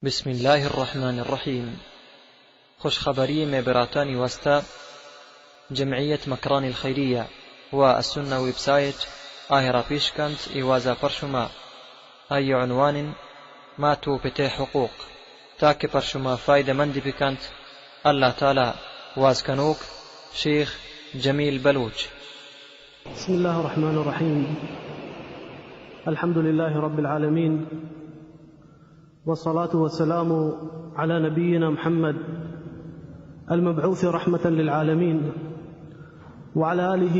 بسم الله الرحمن الرحيم. خوش خبری میں براتانی واسطة جمعية مكران الخيرية والسنة ويب سايت آهرا بيشكنت إيوازا برشما أي عنوان ما تو بتي حقوق تاكي برشما فايدة مندي بكنت الله تعالى وازكنوك شيخ جميل بلوچ. بسم الله الرحمن الرحيم. الحمد لله رب العالمين، والصلاة والسلام على نبينا محمد المبعوث رحمة للعالمين، وعلى آله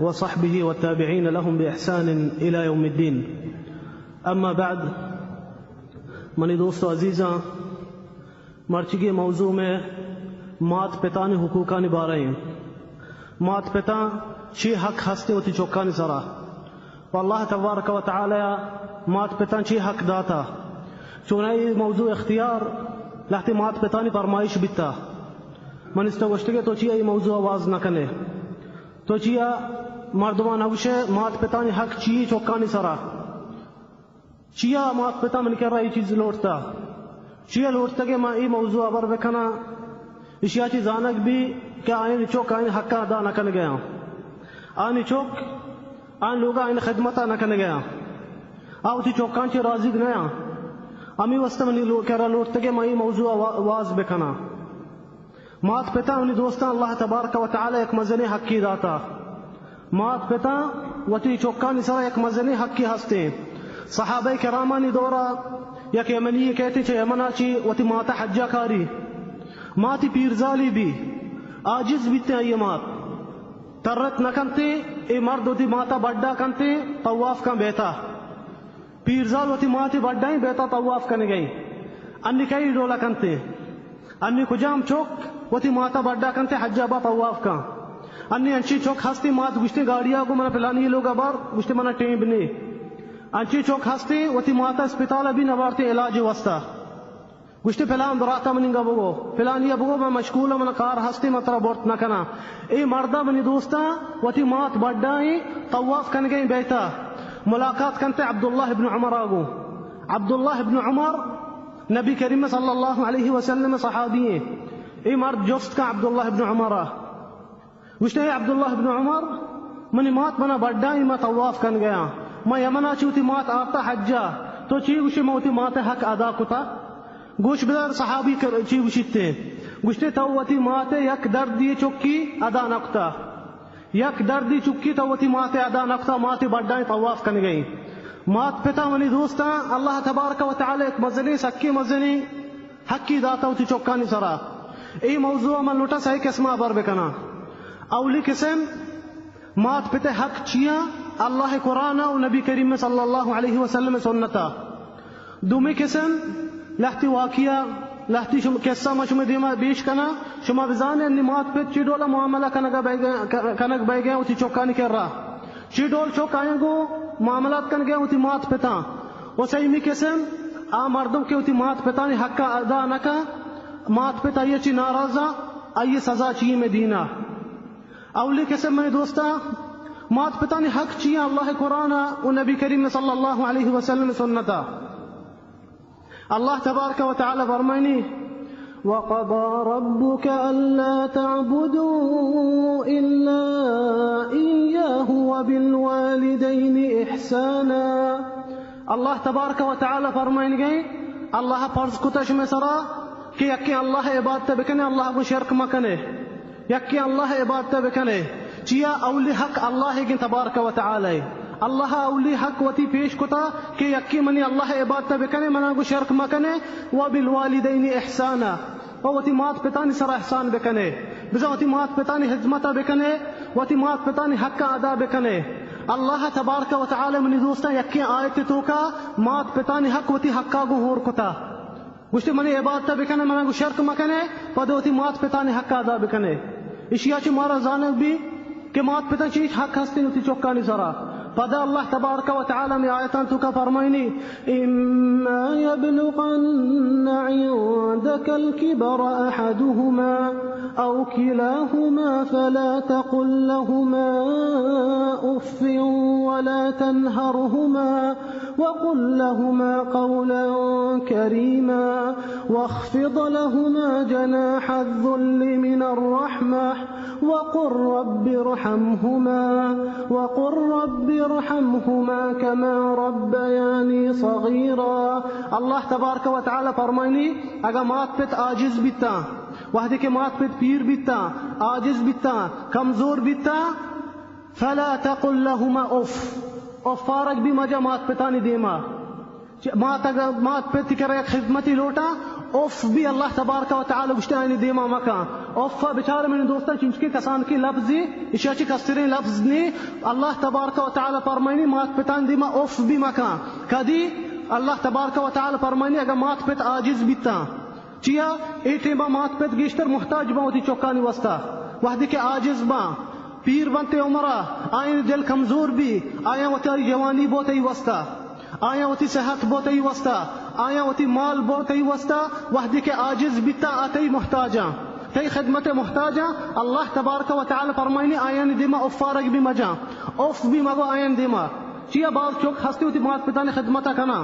وصحبه والتابعين لهم بإحسان إلى يوم الدين. أما بعد، منی دوستو عزیزاں، مرچگی موضوع میں مات پتانی حقوقہ نبھا رہے ہیں. مات پتا چی حق ہستے ہوتی چوکانی سرا، واللہ تبارک و تعالی مات پتا چی حق داتا چونائی موضوع اختیار لحتی مات پتانی فرمائش بیتا من استوشتگے تو چیا یہ موضوع آواز نہ کنے تو چیا مردمان ہوشے مات پتانی حق چی چوکانی سرا چیا مات پتا من کہہ رہا یہ چیز لوٹتا چیا لوٹتا کہ میں یہ موضوع آور بکنا اشیا چی زانک بھی کہ آئین چوک آئین حق ادا نہ کن گیا آئین چوک آئین لوگا آئین خدمتا نہ کن گیا آو تی چوکان چی راضی گیا امی واسطہ منی کہہ رہا لوٹتا کہ میں یہ موضوع آواز بکنا. مات پتا منی دوستان اللہ تبارک و تعالی ایک مزنی حق کی داتا مات پتا وتی چوکانی سرا ایک مزنی حق کی ہستے صحابہ کرامانی دورا یک یمنی کہتے چھے یمنا چی وتی ماتا حجہ کاری ماتی پیرزالی بھی آجز بیتے ہیں. یہ مات ترت نکنتے اے مرد وتی ماتا بڑا کنتے طواف کن بیتا پیرزال وتی ماتی بڑا ہی بیتا طواف کن گئی انی کئی ڈولا کنتے انی کجام چوک وتی ماتا بڑا کنتے حجہ با طواف کن انی انچی چوک ہستی مات گشتے گاڑیا کو منا پلانی لوگا بار گشتے منا ٹیم بنے انچی چوک ہستی وتی ماتا اسپتالا بھی نوارتے علاج وستا گشتے پلان براتا مننگا بگو پلانیا بگو میں مشغول من کار ہستی مطرح بورت نہ کنا اے مردہ منی دوستا وتی مات بڑھائی طواف کن گئی بیتا ملاقات کنتے عبداللہ ابن عمر آگو. عبداللہ ابن عمر نبی کریم صلی اللہ علیہ وسلم صحابی ہیں. اے مرد جوست کا عبداللہ ابن عمر گشتے عبداللہ ابن عمر منی مات منا بڑھائی میں طواف کن گیا میں یمنا چوتی مات آتا حجہ تو چی گوشی موتی مات حق ادا کتا گوش بدر صحابی چی گوشتے گوشتے توتی ماتے یک دردی چکی ادا نکتا یک دردی چکی توتی ماتے ادا نکتا ماتے بڑھائیں طواف کن گئی. مات پتا منی دوستا اللہ تبارک و تعالی ایک مزنی سکی مزنی حقی داتا ہوتی چوکانی سرا. ای موضوع من لوٹا صحیح قسمہ بر بکنا. اولی قسم مات پتے حق چیا اللہ قرآن و نبی کریم صلی اللہ علیہ وسلم سنتا. دومی قسم لحتی واقعہ لحتی قصہ ما شما دیما بیش کنا شما بزانے انی مات پت چی ڈولا معاملہ کنک بے گیا اتی چوکانی کر رہا چی ڈول چوک آئیں گو معاملات کن گیا اتی مات پتا. و سیمی قسم آ مردم کے اتی مات پتانی حق ادا نکا مات پتا یہ چی ناراضا آئی سزا چی میں دینا. اولی قسم میں دوستا مات پتانی حق چی اللہ قرآن و نبی کریم صلی اللہ علیہ وسلم سنتا. اللہ تبارک و تعالی فرمائنی وَقَضَى رَبُّكَ أَلَّا تَعْبُدُوا إِلَّا إِيَّاهُ وَبِالْوَالِدَيْنِ إِحْسَانًا. اللہ تبارک و تعالی فرمائن گئی اللہ فرض کتش میں سرا کہ یکی اللہ عبادت بکنے اللہ کو شرک مکنے یکی اللہ عبادت بکنے چیا اولی حق اللہ کی تبارک و تعالی اللہ اولی حق وتی پیش کتا کہ یکی منی اللہ عبادت بکنے منا کو شرک مکنے وبالوالدین احسانا وتی مات پتانی سر احسان بکنے بزا وتی مات پتانی خدمت بکنے وتی مات پتانی حق ادا بکنے. اللہ تبارک و تعالی منی دوستا یکی آیت تو کا مات پتانی حق وتی حقا کو ہور کتا گشتے منی عبادت بکنے منا کو شرک مکنے پد وتی مات پتانی حق ادا بکنے. اشیا چ مارا جانب بھی کہ مات پتا چیز حق ہستی وتی چوکانی سرا پدا اللہ تبارک و تعالی میں آیتان تو کا فرمائنی اما يبلغن عندك الكبر احدهما او كلاهما فلا تقل لهما اف ولا تنهرهما وقل لهما قولا كريما واخفض لهما جناح الذل من الرحمة وقل رب ارحمهما كما ربياني صغيرا. अल्लाह तबारक व तआला फरमाइनी अगर मात पित आजिज बिता वहदे के मात पित पीर बिता आजिज बिता कमजोर बिता फला तकुल लहुमा उफ और फारक भी मजा मात पिता नहीं देमा मात अगर मात पित करे खिदमती लोटा उफ भी अल्लाह तबारक व तआला गुश्तानी देमा मका उफ बेचारे मेरे दोस्तों चिंचके कसान की लफ्ज़ी इशाची कस्तरे लफ्ज़ ने अल्लाह तबारक व तआला फरमाइनी मात पिता देमा उफ भी मका कदी अल्लाह तबारक व तआला फरमाइनी अगर मात पित आजिज बिता चिया एटेबा मात पित गिश्तर मुहताज बा होती चौकानी वस्ता वहदी के आजिज बा पीर बनते उमरा आयन दिल कमजोर भी आया वती जवानी बहुत ही वस्ता आया वती सेहत बहुत ही वस्ता आया वती माल बहुत ही वस्ता वहदी के आजिज बिता आते मुहताजा तई खिदमत मुहताजा अल्लाह तबारक व तआला फरमाइनी आयन दिमा उफारक भी मजा उफ भी मगो आयन दिमा चिया बाल चौक हंसती होती मात पिता ने खिदमत कना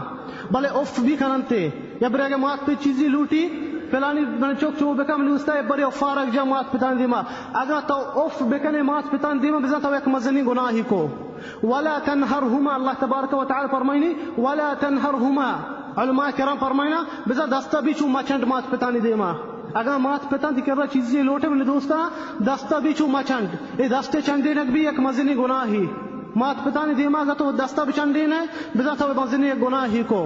भले उफ भी खनते या ब्रेगे मात पे चीजी लूटी फलानी मैंने चौक चो बेका मैंने उसता बड़े फारक जा मात पिता दिमा अगर तो उफ बेकने मात पिता दिमा बिजा तो एक मजनी गुनाही को वला तनहरहुमा अल्लाह तबारक व तआला फरमाइनी वला तनहरहुमा उलमा किराम फरमाइना बिजा दस्ता भी चू मचंड मात पिता ने दिमा अगर मात पिता दी कर चीजी लोटे मैंने दोस्ता दस्ता भी चू मचंड ए दस्ते चंडे नक भी एक मजनी गुनाही मात पिता ने दिमाग तो दस्ता भी चंडे ने बिजा तो मजनी गुनाही को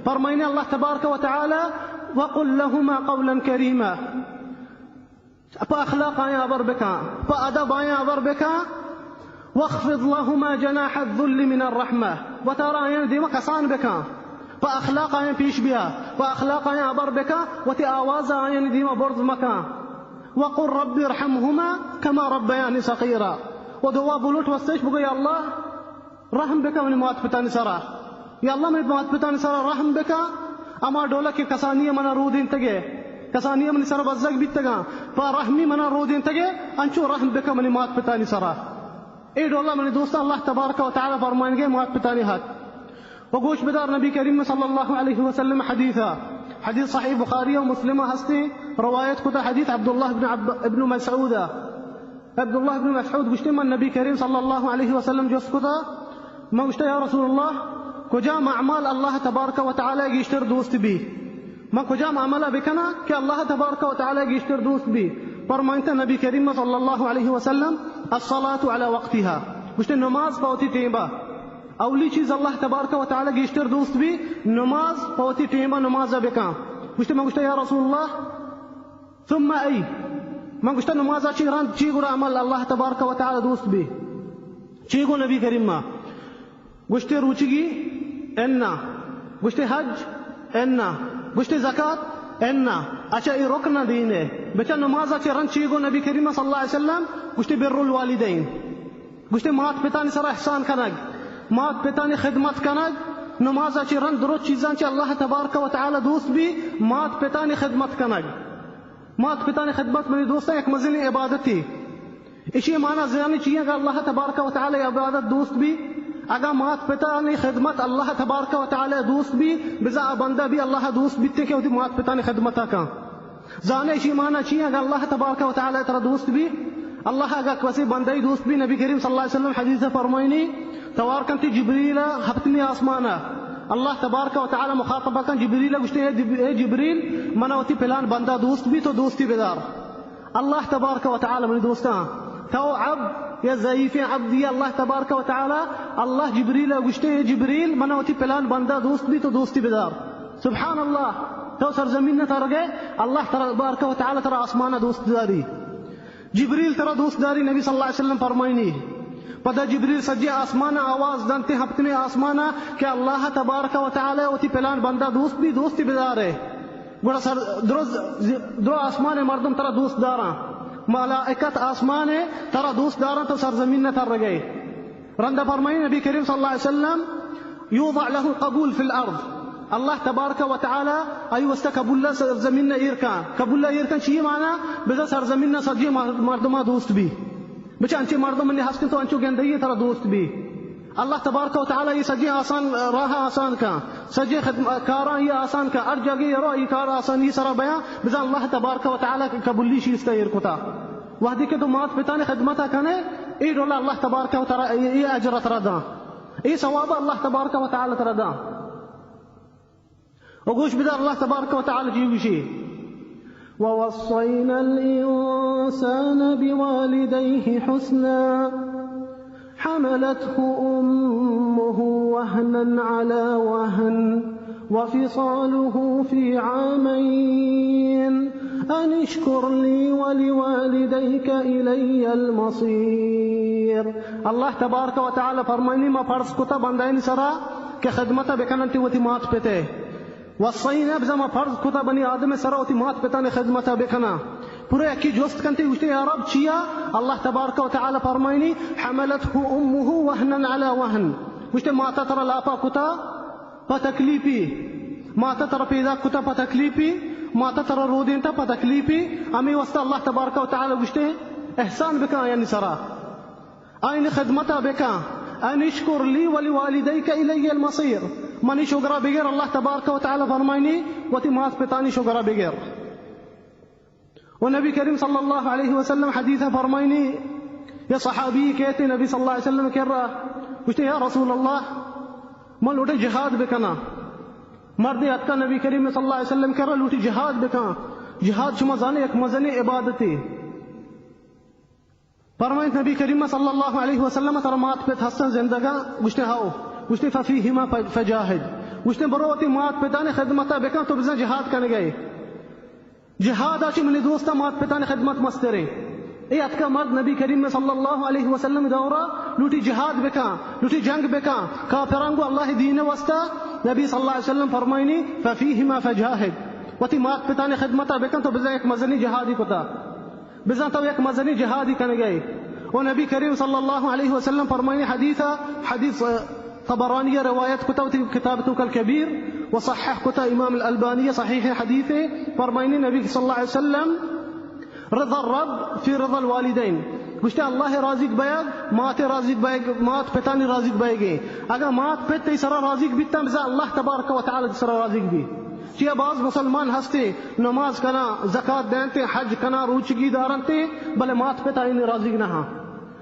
फरमाइने अल्लाह तबारक व तआला वक़ुल लहुमा क़ौलन करीमा पा अखलाक आया अबर बेका पा अदब आया अबर बेका वख़्फ़िद लहुमा जनाह अज़्ज़ुल्ल मिन अर्रहमा व तरा आया दिमा कसान बेका पा अखलाक आया पीश बिया पा अखलाक आया अबर बेका व ती आवाज आया दिमा बर्द मका वक़ुल रब्बि इरहमहुमा कमा रब्बयानी सग़ीरा व दुआ बुलूट वस्तेश बगो या अल्लाह रहम बेका मन मात पिता ने सरा या अल्लाह मेरे मात पिता ने सरा रहम बेका अमा डोला के कसानिया मना रूदिन तगे कसानिया मन सरा बज़ग बितगा पा रहमी मना रूदिन तगे अंचो रहम बेका मन मात पिता ने सरा ए डोला मन दोस्त अल्लाह तबारक व तआला फरमाएंगे मात पिता ने हक व गोश बेदार नबी करीम सल्लल्लाहु अलैहि वसल्लम हदीस सहीह बुखारी और मुस्लिम हस्ती रवायत खुदा हदीस अब्दुल्लाह इब्न मसऊद गुश्ते मन नबी करीम सल्लल्लाहु अलैहि वसल्लम जो खुदा मैं गुश्ते या रसूलुल्लाह कुजा अमाल अल्लाह तबारक व तआला गिश्तर दोस्त भी मैं कुजा अमला बिकना कि अल्लाह तबारक व तआला गिश्तर दोस्त भी फरमाते नबी करीम सल्लल्लाहु अलैहि वसल्लम अस्सलातु अला वक्तिहा गुश्ते नमाज पावती टेबा अवली चीज अल्लाह तबारक व तआला गिश्तर दोस्त भी नमाज पावती टेबा नमाज बिका गुश्ते मैं गुश्ते या रसूलुल्लाह थुम्मा आई मैं गुश्ते नमाज चीरान चीगुरा अमल अल्लाह तबारक व तआला दोस्त भी चीगो नबी करीम गुश्ते रुचिगी एन्ना गुश्ते हज एन्ना गुश्ते ज़कात एन्ना अच्छा ये रुकना दीन है बेचा नमाज अच्छे रन चीगो नबी करीम सल्लल्लाहु अलैहि वसल्लम गुश्ते बिर्रुल वालिदैन गुश्ते मात पिता ने सरा एहसान कनग मात पिता ने खिदमत कनग नमाज अच्छे रन दुरुस्त चीज़ां चे अल्लाह तबारक व तआला दोस्त भी मात पिता ने खिदमत कनग मात पिता ने खिदमत मेरी दोस्तों एक मज़ीनी इबादत थी इसी माना ज़ियानी चाहिए अगर अल्लाह तबारक व तआला इबादत दोस्त भी अगर मात पिता ने खिदमत अल्लाह तबारक व तआला दोस्त भी बिजा बंदा भी अल्लाह दोस्त बीते के मात पिता ने खिदमत का जाने इसी माना चाहिए अगर अल्लाह तबारक व तआला तेरा दोस्त भी अल्लाह अगर किसी बंदा दोस्त भी नबी करीम सल्लल्लाहु अलैहि वसल्लम हदीस फरमाइनी तवारकंती जिब्रील हफ्तमी आसमाना अल्लाह तबारक व तआला मुखातबा का जिब्रील गुश्ते जिब्रील मनावती फिलान बंदा दोस्त भी तो दोस्ती बेदार अल्लाह तबारक व तआला मेरे दोस्ता तो अब या ज़ईफ़ अब्दी अल्लाह तबारक व तआला अल्लाह जिब्रील गुश्ते जिब्रील मनावती फिलान बंदा दोस्त भी तो दोस्ती बेदार सुभान अल्लाह तो सरजमीन न तर गए अल्लाह तबारक व तआला तेरा आसमाना दोस्तदारी जिब्रील तेरा दोस्तदारी नबी सल्लल्लाहु अलैहि वसल्लम फरमाइनी पदा जिब्रील सज्जे आसमाना आवाज दंते हफ्ते आसमाना कि अल्लाह तबारक व तआला वती फिलान बंदा दोस्त भी दोस्ती बेदार है गुड़ा सर द्रो आसमान मर्दम तेरा दोस्तदारा मलाइकत आसमान है तेरा दोस्तदारा तो सरजमीन न तर गए रंदा फरमाई नबी करीम सल्लल्लाहु अलैहि वसल्लम यूज़अ लहु क़बूल फिल अर्द अल्लाह तबारक व तआला आई वस्ता कबूल सरजमीन न इरका चाहिए माना बेजा सरजमीन न सज्जे मर्दमा दोस्त भी बच्चा अंचे मर्दम ने हंसते तो अंचो गेंदई तेरा दोस्त भी अल्लाह तबारक व तआला ये सजे आसान राह आसान का सजे कारा ये आसान का हर जगह ये रो ये कार आसान ये सरा बया बिजा अल्लाह तबारक व तआला कबुली शीस्ता यरकुता वहदी के तो मात पिता ने खिदमत कने ए डोला अल्लाह तबारक व तआला ये अजर तरदा ये सवाब अल्लाह तबारक व तआला तरदा وقوش بدأ الله تبارك وتعالى جيوشي ووصينا الإنسان بوالديه حسنا حملته أمه وهنا على وهن وفصاله في عامين أن اشكر لي ولوالديك إلي المصير الله تبارك وتعالى فرماني ما فرض كتا بندين سرا كخدمة بكننتي وتمات بته वसैना बज़मा फर्ज खुदा बनी आदम सरावती मात पिता ने खिदमत बेखना पूरे की जोस्त कंते उठते या रब चिया अल्लाह तबारक व तआला फरमाइनी हमलतहु उम्मुहु वहनन अला वहन उठते माता तरा लापा कुता पतकलीफी माता तरा पैदा कुता पतकलीफी माता तरा रोदेंता पतकलीफी अमी वस्ता अल्लाह तबारक व तआला उठते एहसान बेका यानी सरा आइन खिदमत बेका अनिश्कुर ली वलिवालिदैक इलैय अलमसीर मनी शुगरा बगैर अल्लाह तबारक व तआला फरमाइनी वती मास पितानी शुगरा बगैर और नबी करीम सल्लल्लाहु अलैहि वसल्लम हदीस फरमाइनी या सहाबी कहते नबी सल्लल्लाहु अलैहि वसल्लम कह रहा पूछते या रसूल अल्लाह मन लूटे जिहाद बेकना मर्द अत्का नबी करीम सल्लल्लाहु अलैहि वसल्लम कह रहा लूटी जिहाद बेका जिहाद शुमा जाने एक मजनी इबादत फरमाए नबी करीम सल्लल्लाहु अलैहि वसल्लम तरमात पे हसन जिंदगा गुश्ते हाओ गुश्ते फफीहिमा फजाहिद गुश्ते बरोती मात पिता ने खिदमत बेका तो बिजा जिहाद करने गए जिहाद आची मनी दोस्ता मात पिता ने खिदमत मस्तेरे ए अतका मर्द नबी करीम सल्लल्लाहु अलैहि वसल्लम दौरा लूटी जिहाद बेका लूटी जंग बेका काफिरांगो अल्लाह दीन वस्ता नबी सल्लल्लाहु अलैहि वसल्लम फरमाइनी फफीहिमा फजाहिद वती मात पिता ने खिदमत बेका तो बिजा एक मजनी जिहादी कोता बिजा तो एक मजनी जिहादी करने गए और नबी करीम सल्लल्लाहु अलैहि वसल्लम फरमाइनी हदीस طبرانية رواية كتابته الكبير وصحح كتاب إمام الألبانية صحيح حديثه فرميني النبي صلى الله عليه وسلم رضا الرب في رضا الوالدين قلت الله رازق بياغ مات رازق بياغ مات پتاني رازق بياغي اگر مات پت سرا رازق بیتا بزا الله تبارك وتعالى سرا رازق بھی چیا باز مسلمان ہستے نماز کنا زکات دینتے حج کنا روچگی دارنتے بلے مات پتا ان رازق نہ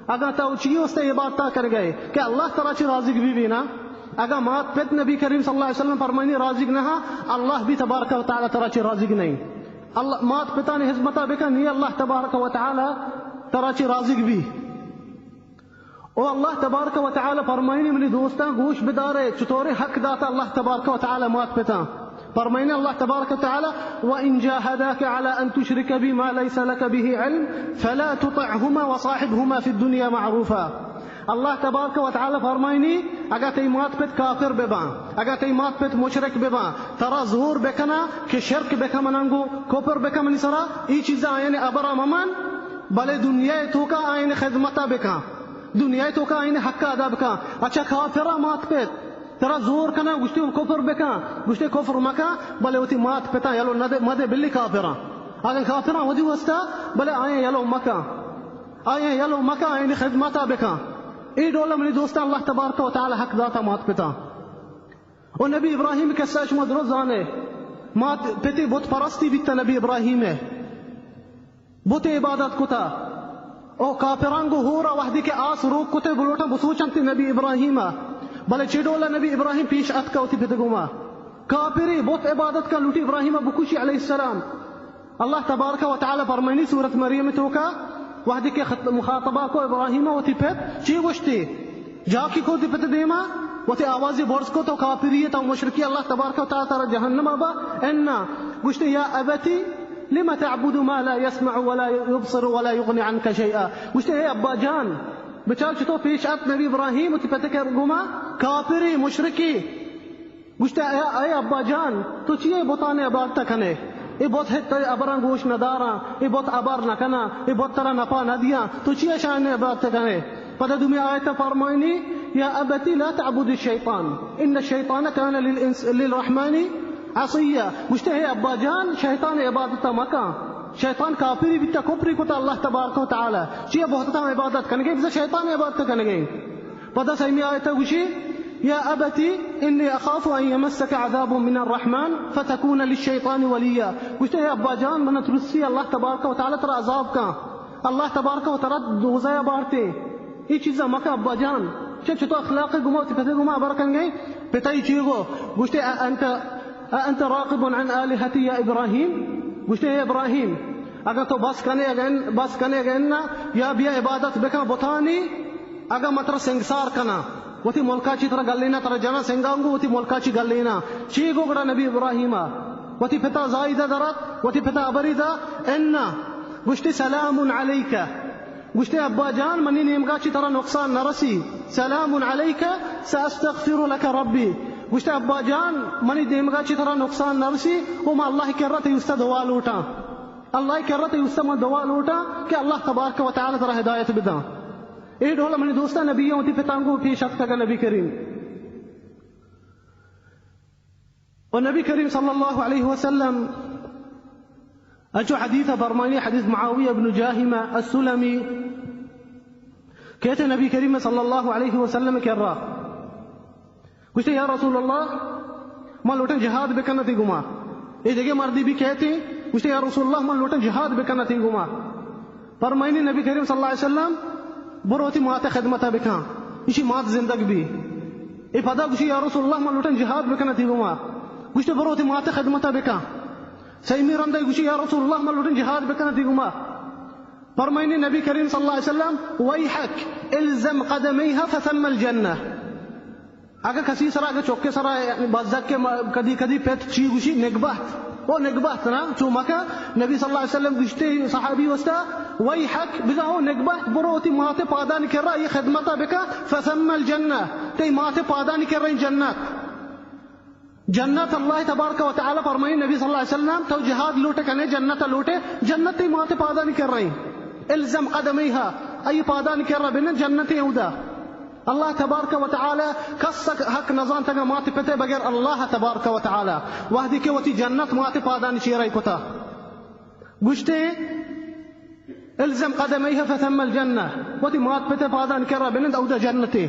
اگر تو چی اس تے عبادت کر گئے کہ اللہ تعالی چ رازق بھی نا اگر مات پت نبی کریم صلی اللہ علیہ وسلم فرمانی رازق نہ اللہ بھی تبارک و تعالی تعالی چ رازق نہیں اللہ مات پتا نے حزمت بکا نہیں اللہ تبارک و تعالی تعالی چ رازق بھی او اللہ تبارک و تعالی فرمانی میری دوستاں گوش بدارے چطورے حق داتا اللہ تبارک و تعالی مات پتا فرمينا الله تبارك وتعالى وإن جاهداك على أن تشرك بما ليس لك به علم فلا تطعهما وصاحبهما في الدنيا معروفا الله تبارك وتعالى فرميني اگر تی مات پت کافر ببا اگر تی مات پت مشرک ببا ترى ظهور بکنا کہ شرک بکا منانگو کفر بکا منی سرا ای چیزا آئین ابرا ممان بلے دنیا تو کا آئین خدمتا بکا دنیا تو کا آئین حق ادا بکا اچھا کافرہ مات پت ترى زور كنا گشتے کفر بکا گشتے کفر مکا بلے ہوتی مات پتا یلو مدے بلی کافرہ اگر کافرہ ودی وستا بلے آئیں یلو مکا آئیں خدمتا بکا ای دولا منی دوستا اللہ تبارک و تعالی حق داتا مات پتا اور نبی ابراہیم کے ساچ مدرز آنے مات پتی بت پرستی بیتا نبی ابراہیم بت عبادت کتا او کافرانگو ہورا وحدی کے آس روک کتے بلوٹا بسوچنتی نبی ابراہیم بل چیڈولا نبی ابراہیم پیش ات کا ہوتی پتگوما کافری بہت عبادت کا لوٹی ابراہیم بکوشی علیہ السلام اللہ تبارک و تعالی فرمائنی سورت مریم تو کا وحدی کے مخاطبہ کو ابراہیم ہوتی پت چی گوشتی جا کی کو پت دیما وتی آوازی برس کو تو کافریت و مشرکی اللہ تبارک و تعالی جہنم ابا انا گوشتی یا ابتی لما تعبد ما لا يسمع ولا يبصر ولا يغني عنك شيئا گوشتی اے ابا جان بچال چطور پیش ات نبی ابراہیم تی پتہ کر گما کافری مشرکی گوشتا اے ابا جان تو چیئے بوتانے عبادت کنے ای بوت ہے ابران گوش ندارا ای بوت عبار نکنا ای بوت ترا نپا ندیا تو چیئے شان عبادت کنے پتہ دمی آیت فرمائنی یا ابتی لا تعبد الشیطان ان الشیطان کان للرحمن عصیہ گوشتا ہے ابا جان شیطان عبادت مکا شیطان کافری بیتا کفری کتا اللہ تبارک و تعالی چیئے بہتتا عبادت کرنے گئے بزا شیطان عبادت کرنے گئے पदा सही आयत गुशी या अबती इन्नी अखाफु अन यमस्सक अज़ाबु मिनर रहमान फतकून लिश्शैतानि वलिया। गुश्ते अब्बा जान मन तुरसी अल्लाह तबारक व तआला तेरा अजाब का अल्लाह तबारक व तआला दोज़या बारते ये चीज़ मका अब्बा जान चुप तो अखलाक़ गुमा तिफते गुमा बरकन गई पिताई चीगो गुश्ते अंत राक़िबुन अन आलिहती या इब्राहिम। गुश्ते इब्राहिम अगर तो बस कने अगेन ना या बिया इबादत बेका बुतानी अगर मतर संसार कना वती मुल्काची तरह गल्लीना तरह जना सेंगांगू वती मुल्काची गल्लीना चीगो गड़ा नबी इब्राहिमा वती पिता जायदा दरत वती पिता अबरीदा एन्ना गुश्ती सलामुन अलैका। गुश्ती अब्बा जान मनी नेमगाची तरह नुकसान नरसी सलामुन अलैका सअस्तगफिरु लक रब्बी। गुश्ती अब्बा जान मनी नेमगाची तरह नुकसान नरसी उमा अल्लाह करते युस्ता दुआ लूटा अल्लाह करते युस्ता मैं दुआ लूटा कि अल्लाह तबारक व तआला तरह हिदायत बिदा ए ढोला मनी दोस्ता नबियों होती पितांगो फी शख्त का नबी करीम और नबी करीम सल्लल्लाहु अलैहि वसल्लम अजो हदीथ फरमानी हदीस मुआविया इब्न जाहिमा अस्सुलमी कहते नबी करीम सल्लल्लाहु अलैहि वसल्लम कह रहा कुछ या रसूल अल्लाह मैं लोटन जिहाद बेकना थी गुमा ये जगह मर्दी भी कहते कुछ या रसूल अल्लाह मैं लोटन जिहाद बेकना थी गुमा फरमानी नबी करीम सल्लल्लाहु अलैहि वसल्लम बरोती माते खिदमत बिका इसी मात जिंदगी भी ए फदा कुछ या रसूल अल्लाह मैं लोटन जिहाद बेकना थी गुमा कुछ बरोती माते खिदमत बिका सही मीरंदा कुछ या रसूल अल्लाह मैं लोटन जिहाद बेकना थी गुमा फरमानी नबी करीम सल्लल्लाहु अलैहि वसल्लम वैहक इल्ज़म क़दमैहा फथम्मल जन्नह। अगर कसी सरा अगर चौके सरा बाज़क के कदी कदी पेट ची गुशी निगबत वो निगबत ना चुमका नबी सल्लल्लाहु अलैहि वसल्लम गुश्ते सहाबी वस्ता वही हक बिजा वो निगबत बरोती माते पादान कर रहा ये खिदमता बिका फथम्मल जन्नह ते माते पादान कर रही जन्नत जन्नत अल्लाह तबारक व तआला फरमाई नबी सल्लल्लाहु अलैहि वसल्लम तो जिहाद लूटे कने जन्नत लूटे जन्नत ते माते पादान कर रही इल्ज़म क़दमैहा अय पादान कर रहा बिन जन्नत यहूदा अल्लाह तबारक व तआला कसक हक नजान तक माते पते बगैर अल्लाह तबारक व तआला वहदी के वती जन्नत माते पादान चेराई कोता गुश्ते इल्ज़म क़दमैहा फथम्मल जन्नह वती मात पते पादान कर रहा बिन औदा जन्नते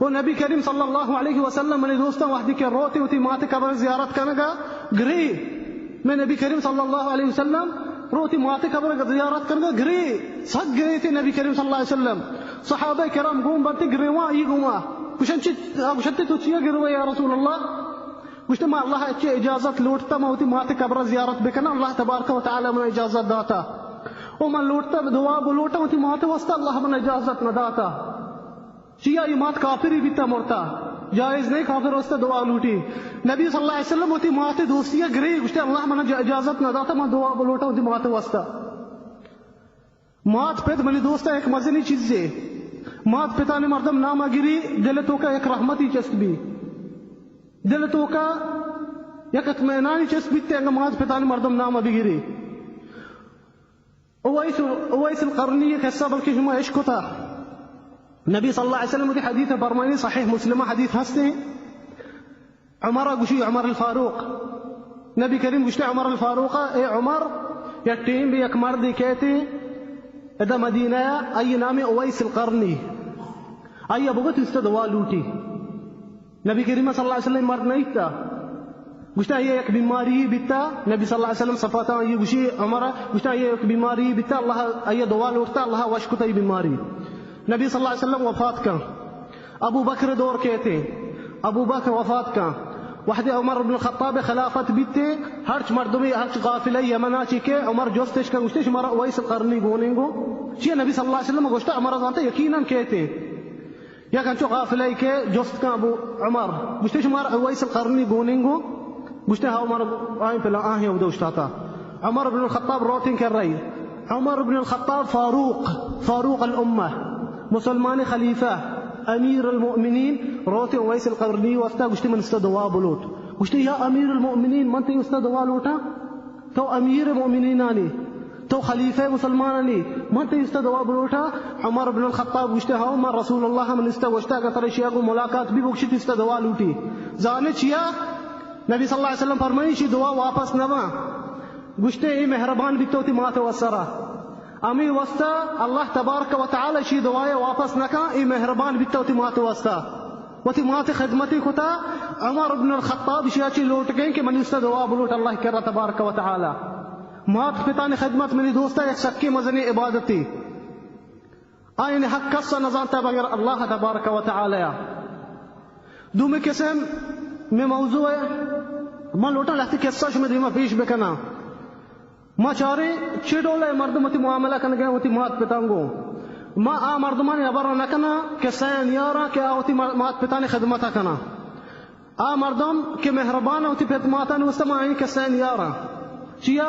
और नबी करीम सल्लल्लाहु अलैहि वसल्लम मेरे दोस्तों वहदी के रोते होती माते कब्र ज़ियारत करनेगा घरे मैं नबी करीम सल्लल्लाहु अलैहि वसल्लम रोती माते कब्र ज़ियारत करनेगा घरे सग गए थे नबी करीम सल्लल्लाहु अलैहि वसल्लम सहाबा किराम गुम बनते गिरवा ये गुमा कुशंची तो चिया गिरवा या रसूल अल्लाह कुछ मैं अल्लाह अच्छी इजाजत लूटता मैं होती माते कब्र ज़ियारत बेकना अल्लाह तबारक व तआला मैं इजाजत दाता ओ मैं लूटता दुआ बोलता होती माते वास्ता अल्लाह मैं इजाजत न दाता चिया ये मात काफिर ही बीता मरता जायज नहीं काफिर वास्ता दुआ लूटी नबी सल्लल्लाहु अलैहि वसल्लम होती माते दोस्तियां गिरे कुछ अल्लाह मैं इजाजत न दाता मैं दुआ बोलता होती माते वास्ता मात पे मनी दोस्ता एक मजनी चीज है मात पिता ने मर्दम नामा गिरी दिल तो का एक रहमती चस्बी दिल तो का एक इत्मीनानी चस्बी तेंगा मात पिता ने मर्दम नामा भी गिरी उवैस अलकरनी एक हिस्सा बल्कि हुआ इश्क था नबी सल्लल्लाहु अलैहि वसल्लम की हदीस फरमानी सहीह मुस्लिम हदीस हंसते उमर गुशी उमर अल फारूक नबी करीम गुश्ते उमर अल फारूक ए उमर या टीम भी एक मर्द कहते इधर मदीना अय नाम उवैस अलकरनी अय बहुत इससे दवा लूटी नबी करीम सल्लल्लाहु अलैहि वसल्लम मर्द नहीं था गुश्ता ये एक बीमारी बिता नबी सल्लल्लाहु अलैहि वसल्लम सफाता ये गुशी हमारा गुश्ता ये एक बीमारी बिता अल्लाह अय दवा लूटता अल्लाह वशकुता ये बीमारी नबी सल्लल्लाहु अलैहि वसल्लम वफात का अबू बकर दौर कहते अबू बकर वफात का वहदे उमर इब्न खत्ताब खिलाफत बीते हर्च मर्दमी हर्च काफिला यमना चिके उमर जोस्तेश का गुश्तेश हमारा उवैस अलकरनी गोनेंगो चिया नबी सल्लल्लाहु अलैहि वसल्लम गुश्ता हमारा जानते यकीनन कहते या कंचो काफिला के जोस्त का अबू उमर गुश्तेश हमारा उवैस अलकरनी गोनेंगो गुश्ते हा उमर आए पहला आहे उदो उस्ताता उमर इब्न खत्ताब रोटिंग कर रही उमर इब्न खत्ताब फारूक अल उम्मा मुसलमान खलीफा अमीर अलमुमिनीन रोते उवैस अलकरनी वस्ता गुश्ते मन इस्ता दुआ बोलोट गुश्ते या अमीर अलमुमिनीन मन ते इस्ता दुआ लोटा तो अमीर मुमिनीन आनी तो खलीफा मुसलमान आनी मन ते इस्ता दुआ बोलोटा उमर इब्न खत्ताब गुश्ते हा उमर रसूलुल्लाह मन इस्ता वस्ता का तरशिया को मुलाकात भी गुश्ते इस्ता दुआ लूटी जाने चिया नबी सल्लल्लाहु अलैहि वसल्लम फरमाई शी दुआ वापस नवा गुश्ते ए मेहरबान बितोती माते वसरा अमी वस्ता अल्लाह तबारक व तआला शी दुआए वापस नका ई मेहरबान बिता वती मात वस्ता वती मात खिदमती खुता उमर इब्न अल-खत्ताब शियाची लौट गए कि मनी दुआ बुलूट अल्लाह कर तबारक व तआला मात पिता ने खिदमत मेरी दोस्ता एक सक्की मजनी इबादती आइन हक कस्सा नजानता बगैर अल्लाह तबारक व तआला या दुमे किस्म में मौजू है मां लोटा लगती किस्सा में दीमा पेश बेकना मां चारे चिडोले मर्दमती मुआमला कन गए होती मात पितांगो मां आ मर्दमान अबर नकना किस्सा नियारा के होती मात पिता ने खिदमत कना आ मर्दम के मेहरबान होती पिता ने उस्तमा आइन किस्सा नियारा चिया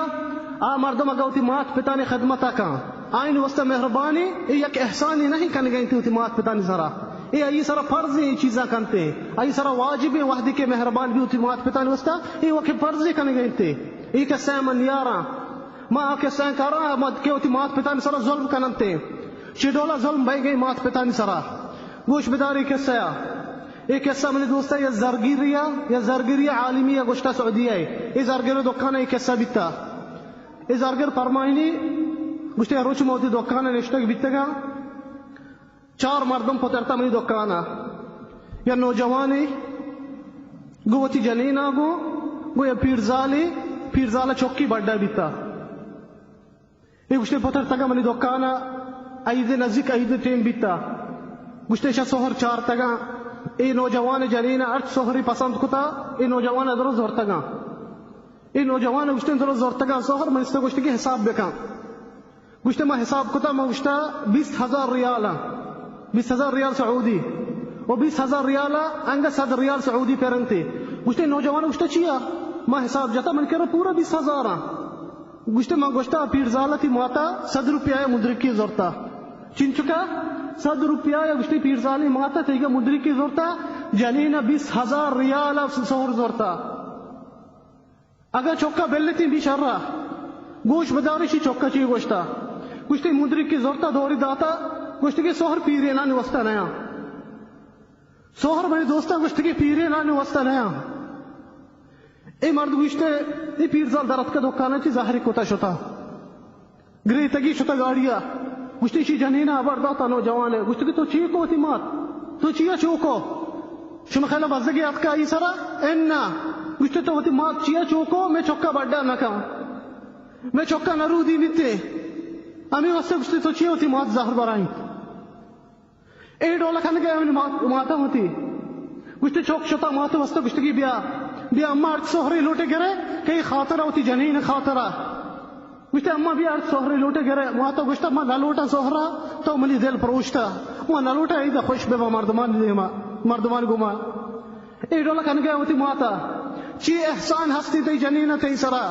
आ मर्दम अगौती मात पिता ने खिदमत का आइन वस्ता मेहरबानी एक एहसानी नहीं कन गई थी मात पिता ने सरा ये सरा फर्जी चीजा करते आई सरा वाजिब वाहदी के मेहरबान भी होती मात पिता ने वस्ता ये वके फर्जी कन गई थे ये कैसे मन यारा मां कैसे करा मत के होती मात पिता ने सरा जुल्म करते चिडोला जुल्म भाई गई मात पिता ने सरा गोश बिदारी कैसे ये कैसा मेरे दोस्त ये जरगिरिया आलमिया गोश्ता सऊदिया है ये जरगिर दुकान है कैसा बिता ये जरगिर फरमाइनी गोश्ते रोच मोदी दुकान नेश्तक बितेगा चार मर्दम पोतरता मेरी दुकाना या नौजवानी गोवती जनीना गो या पीरजाला चौकी बड्डा बिता ये गोश्ते पोतरता का मेरी दुकाना आईदे नजीक आईदे टेम बिता गोश्ते शा सोहर चार तगा ये नौजवान जनीना अर्थ सोहरी पसंद कुता ये नौजवान अदरो जोरतगा ये नौजवान गोश्ते अदरो जोरतगा सोहर मैं इससे गोश्ते के हिसाब बेका गोश्ते मैं हिसाब कुता मैं गोश्ता 20,000 रियाला 20,000 रियाल सऊदी और 20,000 रियाला अंगा 7 रियाल सऊदी पेरंते गोश्ते नौजवान गोश्ता चिया मैं हिसाब जाता मन करा पूरा 20,000 गोश्ते मैं गोश्ता पीरजाला थी माता 100 रुपया मुद्रिक की जोरता चिंचुका 100 रुपया या गोश्ते पीरजाली माता तेगा मुद्रिक की जोरता जनीना 20,000 रियाल सोहर जोरता अगर चौका बेलती बिशर्रा गोश बदारी शी चौका चाहिए गोश्ता गोश्ते मुद्रिक की जोरता दौरी दाता गोश्ते के सोहर पीरे ना वस्ता नया सोहर मेरे दोस्ता गोश्ते के पीरे ना वस्ता नया ए मर्द गोश्ते ये पीरजाल दरत का दुकान थी जाहिर कोता शोता ग्रे तगी शोता गाड़िया गोश्ते शी जनीना अबर दाता नौजवान है गोश्ते के तो चीको होती मात तो चिया चौको शुम खैला बजगे आपका आई सरा एन्ना गोश्ते तो होती मात चिया चौको मैं चौका बड्डा नका मैं चौका नरूदी निते अमी वस्ते गोश्ते तो चिया होती मात जाहिर बराई ए डोला खाने गए माता होती गोश्ते चौक शोता माता वस्ते गोश्ते की बिया अम्मा अर्थ सोहरे लोटे गिरे कई खातरा होती जनीन खातरा गोश्ते अम्मा भी अर्थ सोहरे लोटे गिरे माता गोश्ता अम्मा नलोटा सोहरा तो मली दिल परोश्ता वो नलोटा इधर खुश बेबा मर्दमान गुमा ए डोला खाने गए होती माता ची एहसान हस्ती ते जनीन ते सरा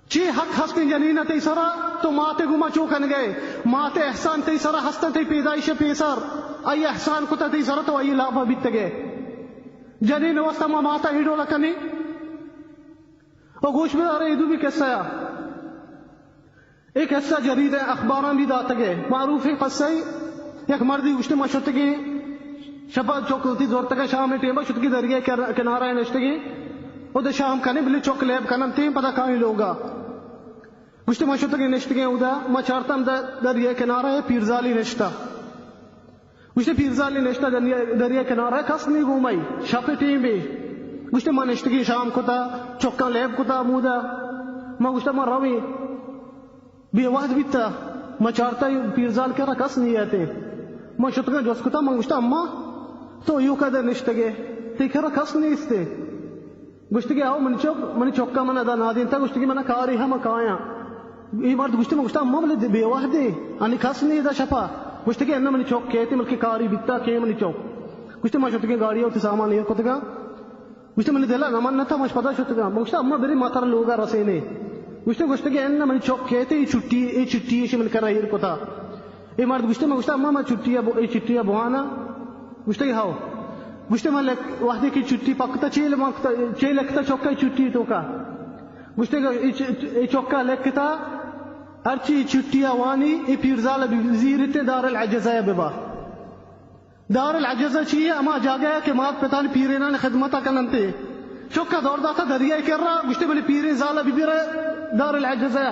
ची हक हस्ती जनीन ते सरा तो माते गुमा चौकन गए माते एहसान ते सरा हस्ता ते पैदाइश पेसर आई एहसान कुता ते सरा तो आई लाभा बित गए जनीन वस्ता माता हीडो लकनी और गोश में आ रहे इधू भी कैसा एक ऐसा जरीद है अखबार भी दात गए मारूफ है कस्सा एक मर्दी उश्ते मशतगी शपा चौक होती जोर तक शाम में टेबा शुतगी दरिया किनारा नश्तगी उधर शाम कने बिल्ली चौक लेब कनम तीन पता कहाँ लोगा उश्ते मशतगी नश्तगी उधर मैं चारता दरिया किनारा है पीरजाली नश्ता उश्ते पीरजाली नश्ता दरिया किनारा कस नहीं घूमाई शपे टीम भी उश्ते मैं नश्तगी शाम कुता चौका लेब कुता मुदा मैं उश्ते मैं रवी बेवाद बिता मैं चारता पीरजाल करा कस नहीं आते मैं शुतगा जोस कुता मैं उश्ता अम्मा तो यू कदर निश्तगे तेरा कस नहीं इसते गुश्तगी आओ मन चौका मन अदा ना दिन गुश्तगी मन कारी हम काया ये मर्द गुश्ते में गुश्ता अम्मा मले बेवाह दे अनि कस नहीं दा शपा गुश्तगी अन्ना मन चौक कहते मल की कारी बिता के मन चौक गुश्ते मैं शुतगी गाड़ी होती सामान ये कुतगा गुश्ते मन दिला नमन न था मश पता शुतगा गुश्ता अम्मा बेरी मातार लोगा रसेने गुश्तगी अन्ना मन चौक कहते ये छुट्टी ये मन कर रही कुता ये मर्द गुश्ते में गुश्ता अम्मा मैं छुट्टियां बुआना गुश्तगी हाओ गुश्ते में वादे की छुट्टी पकता चे लगता चौका छुट्टी तो का गुश्ते चौका लगता अर्ची छुट्टियां वानी ये पीरजाल वजीरते दार अल अजज़ा बेबा दार अल अजज़ा चाहिए अमा जागया के मात पिता ने पीरेना ने खिदमता कनते चौका दौड़ दाता दरिया कर रहा गुश्ते में पीरे जाला बिबिरा दार अल अजज़ा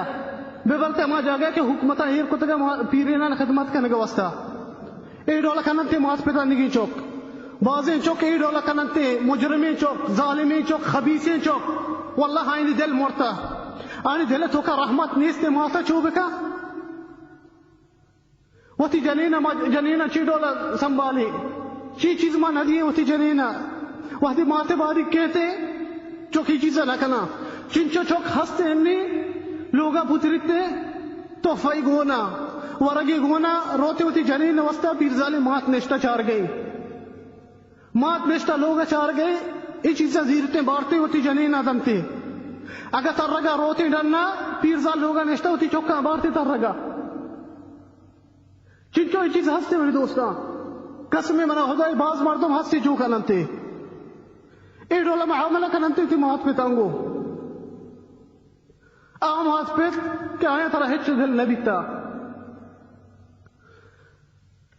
बेबलते मा जागे के हुकूमत हीर कुतगा पीरीना खिदमत करने का वास्ता ए डोला कनते मास पिता निगी चौक बाज़े चौक ए डोला कनते मुजरमी चौक जालिमी चौक खबीसे चौक वल्लाह आईनी दिल मोरता आनी दिल तो का रहमत नीस्ते मासा चूबका वती जनीना ची डोला संभाली ची चीज मा नदी वती जनीना वती माते बारी कहते चौकी चीज़ लकना चिंचो चौक हंसते नहीं लोगा पुतरिते तो फई गोना वरगी गोना रोते होती जनीन वस्ता पीरजाली मात निष्ठा चार गई मात निष्ठा लोग चार गए ये चीजें जीरते बारते होती जनीन आदमते अगर तरगा रोते डरना पीरजाल लोगा निष्ठा होती चौका बारते तरगा चिंचो ये चीज हंसते मेरे दोस्ता कसमे मना खुदा बाज मर्दम हंसते चौका नंते ए डोला मामला का नंते थी मात पे तांगो आम हास्पिट क्या है तरा हिच दिल नबीता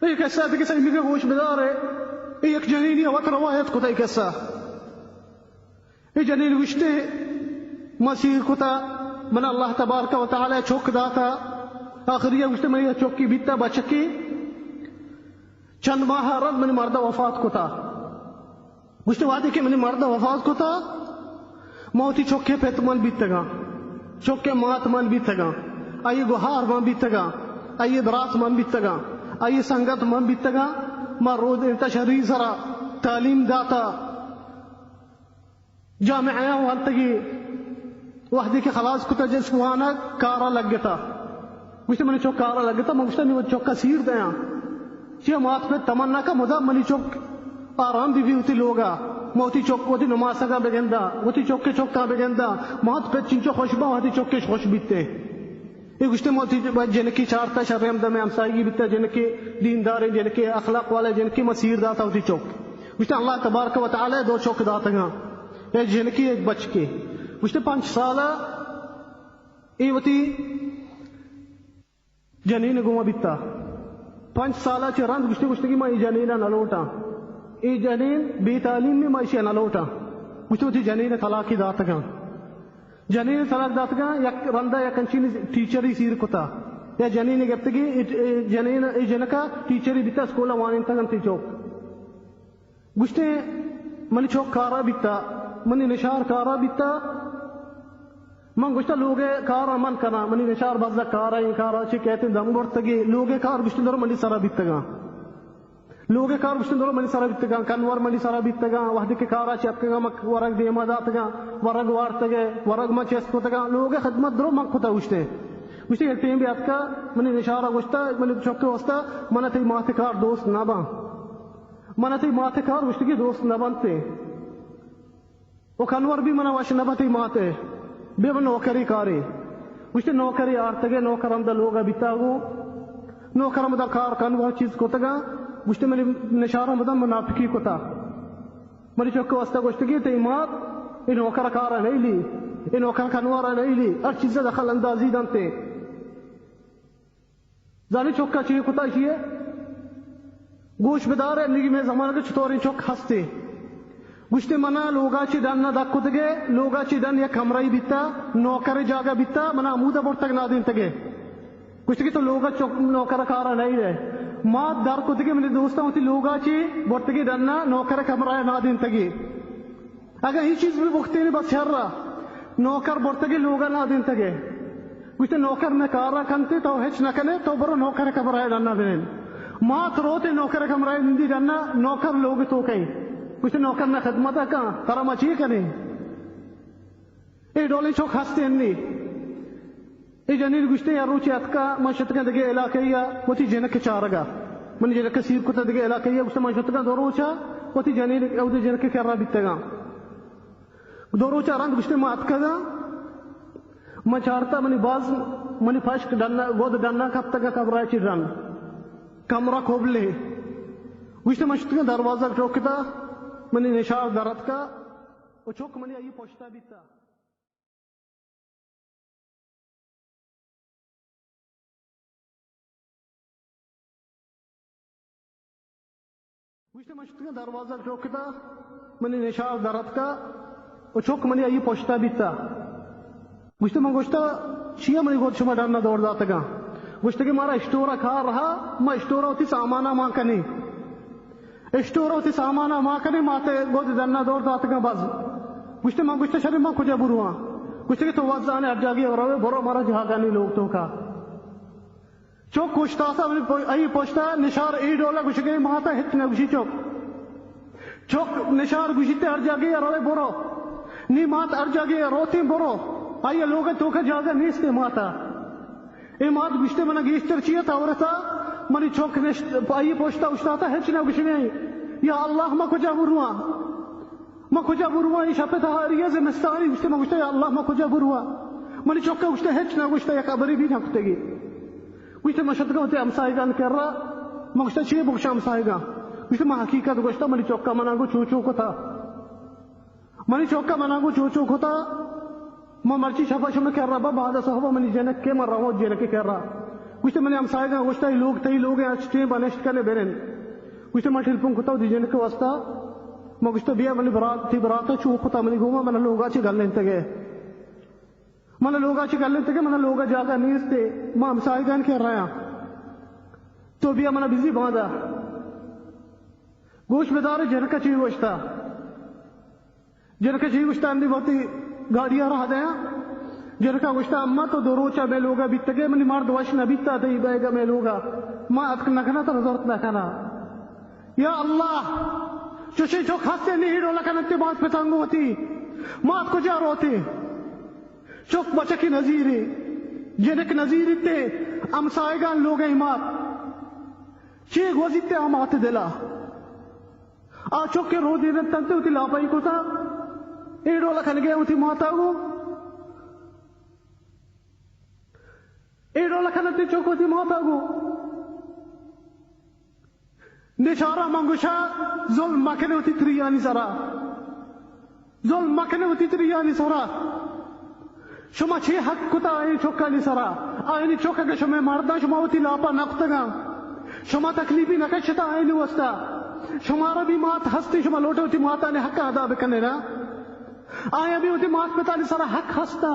ये कैसा है किसी मिले गोश बिदार है ये एक जनीनी वक्त रवायत कुता कैसा ये जनीन विश्ते मसीह कुता मन अल्लाह तबारक व तआला चौक दाता आखिरी विश्ते में चौकी बीता बचकी चंद माह रद मन मर्दा वफात कुता विश्ते वादे के मन मर्दा वफात कुता मौती चौके पे तुमन बीतेगा चौके मात मन बीतेगा आइए गुहार मन बीतेगा आइए बरात मन बीतेगा आइए संगत मन बीतेगा मां रोज तशरी जरा तालीम दाता जामिया वंतगी वहदी के खलास कुता जिसवाना कारा लग गया मुझे मैंने चौक कारा लग गया मुझे नहीं वो चौका सीर दया चे मात पे तमन्ना का मुदा मनी चौक आराम भी होती लोगा मोती चौक वती नमाज का बेगंदा वती चौक के चौक का बेगंदा मात पे चिंचो खुशबा वती चौक के खुश बीते ये गुस्ते मोती जिनकी चारता शर्म दमे हमसाई बीते जिनके दीनदार जिनके अखलाक वाले जिनकी मसीर दाता वती चौक गुस्ते अल्लाह तबारक व तआला दो चौक दाता ये जिनकी एक बच के गुस्ते 5 साल ये वती जनीन गुमा बीता 5 साल चे रंग गुस्ते गुस्ते की मां जनीना नलोटा ये जनीन बेतालीम में माइशिया नलोटा मुझे जनीन तलाकी दातगा जनीन तलाक दातगा या रंदा या कंचीनी टीचरी सीर कुता या जनीन गप्तगी जनीन ए जनका टीचरी बिता स्कूल वाणी तगंती चौक गुस्ते मनी चौक कारा बिता मनी निशार कारा बिता मन गुस्ता लोगे कारा मन करा मनी निशार बजा कारा चे कहते दम बढ़तगी लोगे कार गुस्ते दर मनी सारा बितगा लोगे कार गुस्ते मनी सारा बितगा कन्वर मनी सारा बितगा वहदी के कारा चपका मक वरग देमा दातगा वरग वार्तगे वरग म चेस्कोतगा लोगे खिदमत दरो मक खुदा गुस्ते गुस्ते टेम भी अतका मनी निशारा गुस्ता मनी चौके वस्ता मन ते माथे कार दोस्त ना बा मन ते माथे कार गुस्ते के दोस्त ना बनते वो कन्वर भी मना वश नबती माते बे मन नौकरी कारी गुस्ते नौकरी आर्तगे नौकरम द लोगा बितागो नौकरम द कार कन्वर चीज कोतगा गुस्ते मनी निशारा मदन मुनाफिकी कोता मनी चौके वस्ता गुस्ते की तईमात इन नौकर कारा नहीं ली इन नौकर कन्वारा नहीं ली हर चीज दखल अंदाजी दंते जानी चौका चाहिए कोता चाहिए गोश बेदार निगी में जमाना के चतोरी चौक हंसते गुस्ते मना लोगाची दन ना दक्कुतगे लोगाची दन या कमराई बिता नौकर जागा बिता मना अमूदा बोट तक ना दिन तगे गुस्ते की तो लोगा चौक नौकर कारा नहीं है माँ दार कुतगे मेरे दोस्तों होती लोगाची बोट तगे दन ना नौकर कमराया ना दिन तगे अगर ये चीज भी बुखते नहीं बस रहा नौकर बोट तगे लोगा ना दिन तगे गुस्ते नौकर में कारा कंते तो हेच न कने तो बरो नौकर कमराया दन्ना दिन माँ रोते नौकर कमराया निंदी दन्ना नौकर लोग तो कहीं कुछ नौकर ने खिदमत का तरा मची करें ए डोले चौक हंसते नहीं ए जनीर गुस्ते या रुचि अतका मशत का दगे इलाके या वती जनक चारगा मन जनक सीर को दगे इलाके या उससे मशत का दोरोचा वती जनीर उदे जनक कररा बितगा दोरोचा रंग गुस्ते में अतका मचारता मनी बाज मनी फश्क डन्ना गोद डन्ना कब तक कबरा चिरन कमरा खोबले गुस्ते मशत का दरवाजा टोकता मनी निशार दरत का वो चौक मनी आई पोछता बीता गुस्ते मशत का दरवाजा टोकता मनी निशार दरत का वो चौक मनी आई पोछता बीता गुस्ते मंगोश्ता चिया मनी गोद शुमा डरना दौड़ जाता गा गुश्ते के मारा स्टोरा खा रहा मैं स्टोरा होती सामाना माँ कनी स्टोरा होती सामाना माँ कनी माते गोद डरना दौड़ जाता गा बस गुश्ते माँ गुश्ते शरीर माँ खुजा बुरुआ गुश्ते के तो वज़ाने हट जागी और अवे बोरो मारा जहागा नहीं लोग तो का चौक कुश्ता सा आई पोछता निशार ई डोला गुश्ते के माता हित न गुशी चौक निशार गुशीते हट जागी और अवे बोरो नी मात हट जागी रोती बोरो आइए लोग तो का जागा नीस्ते माता ए मात गुश्ते मना गीस्टर चिया था और था मनी चौक ने आई पोछता उछता था हित न गुशी में या अल्लाह मा खुजा बुरुआ ما خجا بروا إيش هبتها رياض مستعاري وشته ما وشته يا الله ما خجا بروا ماني شوكا وشته هيك نا وشته يا كبري بينا كتجي وشته ما شتى كوتي أمسايجان كرا ما وشته شيء بوش أمسايجا وشته ما حقيقة وشته ماني شوكا مناغو چوچو كتا ماني شوكا مناغو چوچو كتا ما مرچي شفا شما كرا بابا هذا صحابة ماني جنك كم مرة هو جنك كرا وشته ماني أمسايجا وشته لوگ تي لوگ أشتي بانشت كله برين وشته ما تلفون كتا ودي جنك واسطة ما قلت بيا من برات في براته شو خطأ من يقوم من اللوجا شيء قال لين تجاه من اللوجا شيء قال لين تجاه من اللوجا جاكا نيسته ما مساعدان كير رأيا تو بيا من بيزي بعدا गोश बेदार जनक ची गोश्ता अंदी बहुत गाड़ियां रहा दे जनका गोश्ता अम्मा तो दो रोचा में लोगा बीत गए मनी मार दोश न बीता दे बैगा में लोगा माँ अतक नखना तो जरूरत नखना या अल्लाह चुशी जो खासे नहीं डोला कनते बात पे तंग होती मात को जार होती चुक बच्चे की नजीरी जनक नजीरी ते अमसाएगा लोग इमात चीख वजीते अमात दिला आ चुक के रो दिन तंते होती लापाई को था ए डोला खन गया होती माता को ए डोला खनते चुक होती माता को निशारा मंगुशा जुल्म मकने होती त्रियानी सरा जुल्म मकने होती त्रियानी सरा शुमा छे हक कुता आई चौका नी सरा आई चौका के शुमे मर्दा शुमा होती लापा नक्तगा शुमा तकलीफी नकशता आई नी वस्ता शुमारा भी मात हस्ती शुमा लोटे होती माता ने हक अदा बकने ना आया भी होती मात पिता ने सरा हक हस्ता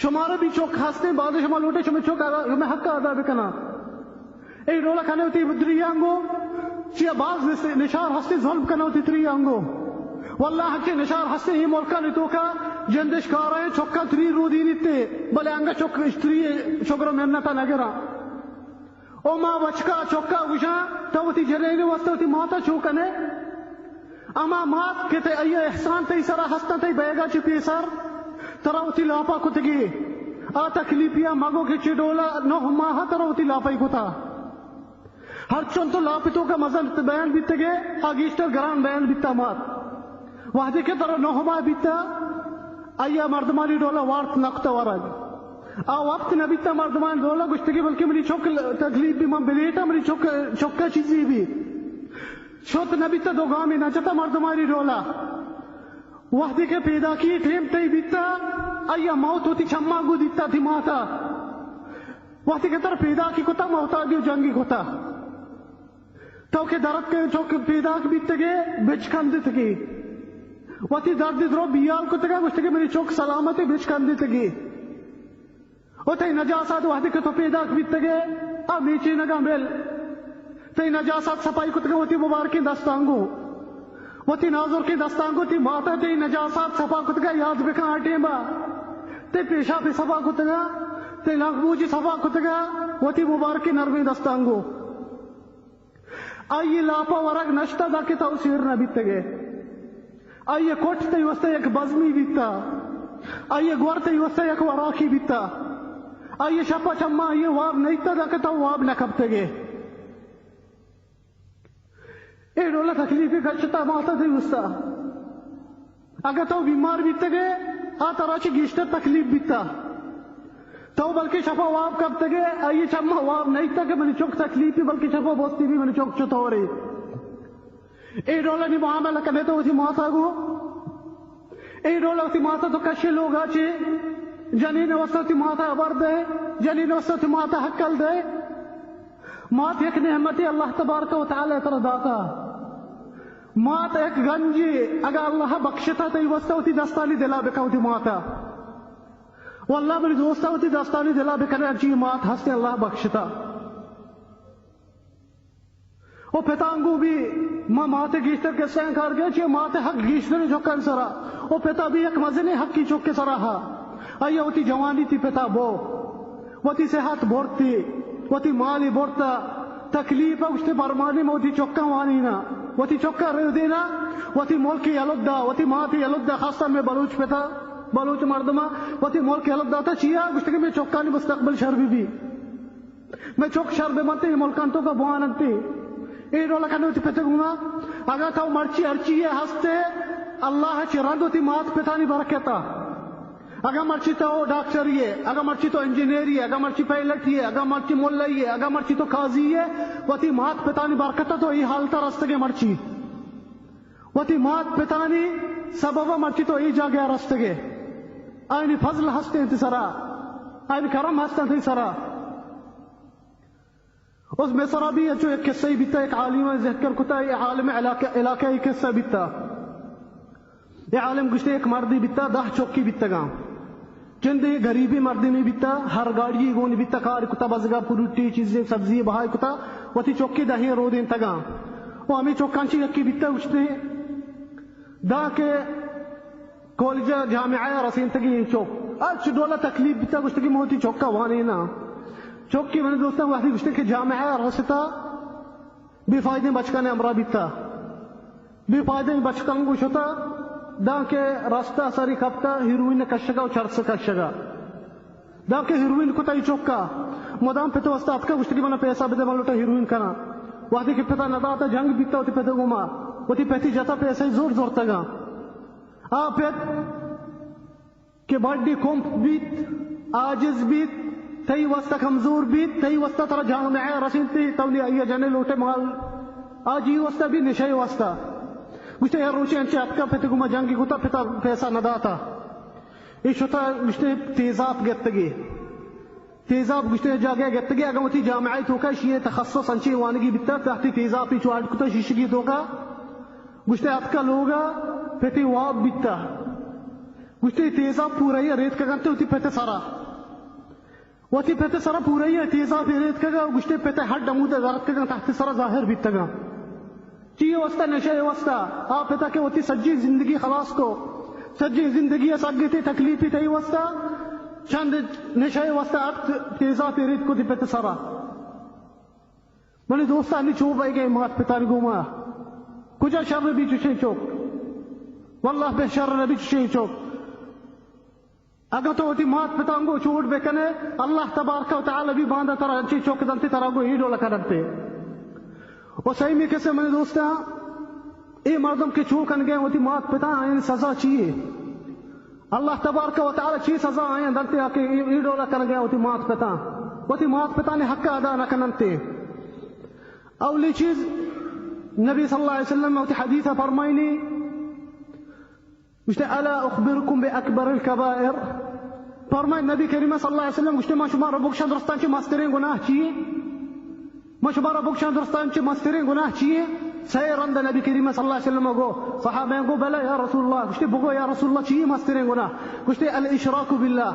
शुमारा भी चौक हस्ते बाद शुमा लोटे शुमे चौका शुमे हक अदा बकना ए रोला खाने होती द्रियांगो चिया बाज निशार हस्ते जुल्म करना होती त्रियांगो वल्लाह के निशार हस्ते ही मोलका ने तो का जंदिश कार है चौका त्रि रोदी निते भले अंगा चौक स्त्री चौकरो मेहनता नगरा ओ माँ बचका चौका उषा तो होती जरेने वस्ते होती माता चौकने अमा मात के ते अये एहसान ते सरा हस्ता ते बैगा चिपी सर तरा होती लापा कुतगी आ तकलीफिया मगो के चिडोला नो माह तरा होती लापाई कुता हर चुन तो लापितों का मजन बयान बीते गए आगिस्टर ग्रान बयान बीता मात वादे के तरह नोहमा बीता आया मर्दमानी डोला वार्त नक्ता वरग आ वक्त न बीता मर्दमान डोला गुश्तगी बल्कि मेरी चौक तकलीफ भी मैं बेलेटा मेरी चौका चीज़ी भी शोत न बीता दो गाँव में न चता मर्दमानी डोला वादे के पैदा की ठेम तई बीता आया मौत होती छम्मा गु दीता थी माता वादे के तरह पैदा की कोता मौता दी जंगी कोता तो के दर्द के चौक पैदा बीते गए बिच कंदे तगी वती दर्द द्रो बियाल को तगा मुश्तके मेरी चौक सलामती बिच कंदे तगी वती नजासात वादे के तो पैदा बीते गए आ मीची नगा बेल तई नजासात सफाई को तगा वती मुबारकी दस्तांगो वती नाजुर की दस्तांगो ती माता तई नजासात सफा को तगा याद बेका आटेबा ते पेशा पे सफा को तगा ते लगबूजी सफा को तगा वती मुबारकी नरमी दस्तांगो आइए लापा वरग नश्ता दाके तवसीर न बीतगे आइए कोटते वस्ते एक बज़मी बीता आइए गोरते वस्ते एक वराकी बीता आइए शपा चम्मा आइए वाब नहीं दाके तो वाब न कबतगे ए डोला तकलीफी गच्छता माता दे वस्ता अगर तो बीमार बीतगे आ तराची गिश्ता तकलीफ बीता तो बल्कि शफा वाब कब तक आइए चम्मा वाब नहीं तक मैंने चौक तकलीफ बल्कि शफा बोस्ती भी मैंने चौक चुत हो रही ए डोला नहीं मामला करने तो उसी माता को ए डोला उसी माता तो कशे लोग आचे जनीन वस्ती माता अबर दे जनीन वस्ती माता हक्कल दे मात एक नेमती अल्लाह तबारक व तआला तरह दाता मात एक गंजी अगर अल्लाह बख्शता तो वस्ती दस्तानी दिला बेका होती माता والله मेरी दोस्ता होती दास्तानी दिला बेकने अच्छी मात हंसते अल्लाह बख्शता ओ पेतांगू भी माँ माते गीश्तर के सैं कर गए चे माते हक गीश्तर चौकन सरा ओ पेता भी एक मजे ने हक की चौक के सरा हा आइए होती जवानी थी पेता बो वती सेहत बोरती वती माली बोरता तकलीफ उसते बरमानी में वती चौका वानी ना वती चौका रह देना वती मोल की अलुद्दा वती माती अलुद्दा खासा में बलूच पेता बलूच मर्दमा वती मोल की अलुद्दा था चिया गुस्ते के मैं चौका नहीं मुस्तकबिल शर्बी भी मैं चौक शर्बे मते मुल्कांतों का बुआनती ए रोला करने होती पेते गुमा अगर था मर्ची अर्ची है हंसते अल्लाह चिरांद होती मात पेता नहीं बरकता अगर मर्ची तो डॉक्टर ही है अगर मर्ची तो इंजीनियर ही है अगर मर्ची पायलट ही है अगर मर्ची मुल्ला ही है अगर मर्ची तो काजी है वती मात पेता नहीं बरकता तो ये हालता रास्ते के मर्ची वती मात पेता नहीं सबब मर्ची तो ये जा गया रास्ते के आईनी फजल हंसते हैं सरा आईनी करम हंसते हैं सरा उस मिसरा भी जो एक किस्सा ही बीता एक आलिम ज़िक्र कुता ये आलिम इलाका ही किस्सा बीता ये आलिम गुश्ते एक मर्दी बीता 10 चौकी बीता गांव चंदे गरीबी मर्दी नहीं बीता हर गाड़ी गोनी बीता कार कुता बजगा पुरुटी चीजें सब्जी बहाय कुता वती चौकी दही रो दिन तगा वो हमें चौकांची यक्की बीता गुश्ते दा के कॉलेज जामिया रसीन तगी चौक आज डोला तकलीफ बीता गुश्ते की मोती चौका वानी ना चौकी मैंने दोस्तों वाही गुश्ते के जामिया रसता बेफायदे बचकाने अमरा बीता बेफायदे बचकांग गुश होता दा के रास्ता सारी खपता हीरोइन कशगा और चर्च कशगा दा के हीरोइन को ताई चौका मदाम पे तो वास्ता आपका गुश्ते की मना पैसा बेदे मालूटा हीरोइन करना वादी के पता न दाता जंग बीता होती पैदा गुमा होती पैती जाता पैसा जोर जोर तगा आप के बॉडी कोम्प बीत आजिज बीत तई वस्ता कमजोर बीत तई वस्ता तरह जामिया रसीनती तवली आइया जाने लोटे माल आज ये वस्ता भी निशाई वस्ता गुस्ते यार रोचे अंचे आपका पेते गुमा जंगी गुता पिता पैसा न दाता इस होता गुस्ते तेजाब गुस्ते जागे गत्तगी अगर मुती जामिया तो का शीए तखस्सुस अंचे वानगी बिता तहती तेजाब ही चुआड़ कुता शीशगी तो का गुस्ते आपका लोगा पेते वाब बिता गुस्ते तेजाब पूरा ही रेत का करते होती पेते सारा वती पेते सारा पूरा ही तेजाब रेत का गुस्ते पेते हट डमूदे गरत का तहती सारा जाहिर बिता चीए वस्ता नशे वस्ता आप पिता के होती सज्जी जिंदगी खलास को सज्जी जिंदगी सागी थी तकलीफी थी वस्ता चंद नशे वस्ता अब तेजा पेरित को दिपत सारा मैंने दोस्ता नहीं चोब आई गए मात पिता ने घुमा कुछ शर भी चुशे चौक वल्लाह बे शर भी चुशे चौक अगर तो होती मात पिता को चोट बेकने अल्लाह तबारक व तआला भी बांधा तरह अच्छी चौक दंती तरह को ही डोला करते और सही में कैसे मैंने दोस्ता ये मर्दम के चूकन गए होती मात पिता आयन सजा चाहिए अल्लाह तबारक व तआला ची सजा आयन दलते आके ये डोला कर गया होती मात पिता ने हक अदा न करनते अवली चीज नबी सल्लल्लाहु अलैहि वसल्लम होती हदीस फरमाईनी मुझे अला उखबिरुकुम बिअकबर अलकबाइर फरमाई नबी करीम सल्लल्लाहु अलैहि वसल्लम मुझे माशुमार बुक्शन दरस्तान मस्तरे गुनाह चाहिए मशबारा बुक्शन दरस्तान मस्तरे गुनाह चाहिए सैरंद नबी करीम सल्लल्लाहु अलैहि वसल्लम को सहाबा को बला या रसूलुल्लाह गुश्ते बुगो या रसूलुल्लाह चाहिए मस्तरे गुनाह गुश्ते अल इशराकु बिल्लाह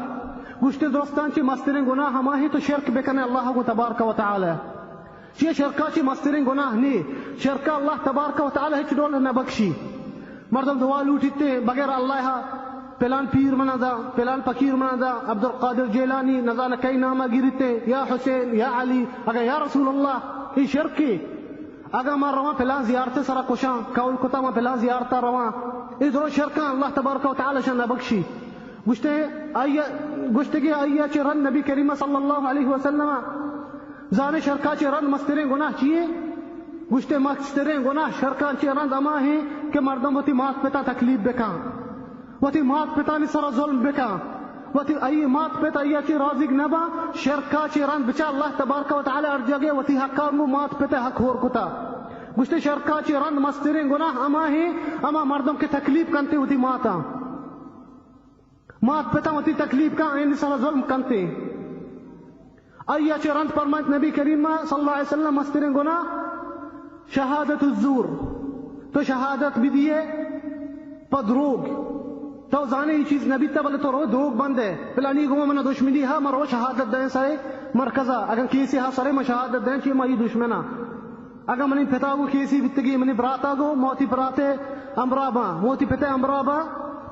गुश्ते दरस्तान मस्तरे गुनाह हमा ही तो शिरक बेकने अल्लाह को तबारक व तआला ये शिरका मस्तरे गुनाह नहीं शिरका अल्लाह तबारक व तआला है डोल न बख्शी मर्दम दुआ लूटते बगैर अल्लाह पेलान पीर मनादा पेलान फकीर मनादा अब्दुल कादिर जेलानी नजाना कई नामा गिरते या हुसैन या अली अगर या रसूल अल्लाह ये शिरक की अगर मार रवा पेलान जियारते सरा कुशा कौल कुता मा पेलान जियारता रवा इधरो शिरका अल्लाह तबारक व तआला शन बख्शी गुश्ते आया गुश्ते के आया चरन नबी करीम सल्लल्लाहु अलैहि वसल्लम जाने शिरका चरन मस्तरे गुनाह चाहिए गुश्ते मस्तरे गुनाह शिरका चरन दमा है कि मर्दम होती मात पिता तकलीफ बेका वती मात पिता ने सारा जुल्म बेका वती आई मात पिता या ची राजिक नबा शिरका चरन बिचा अल्लाह तबारक व तआला अर्ज जगे वती हक मात पिता हक होर कुता गुश्ते शिरका चरन मस्तरे गुनाह अमा है अमा मर्दम के तकलीफ करते होती माता मात पिता वती तकलीफ का आइन सारा जुल्म करते आया चरन फरमात नबी करीम सल्लल्लाहु अलैहि वसल्लम मस्तरे गुनाह शहादत ज़ूर तो शहादत भी दिए पदरोग तो जाने ये चीज नबी तबल तो रो धोख बंद है पिलानी गो मना दुश्मनी हा मरो शहादत दें सारे मरकजा अगर केसी हा सारे म शहादत दें ची माई दुश्मना अगर मनी पिता को केसी बितगी मनी बराता गो मोती बराते अमराबा मोती पिता अमराबा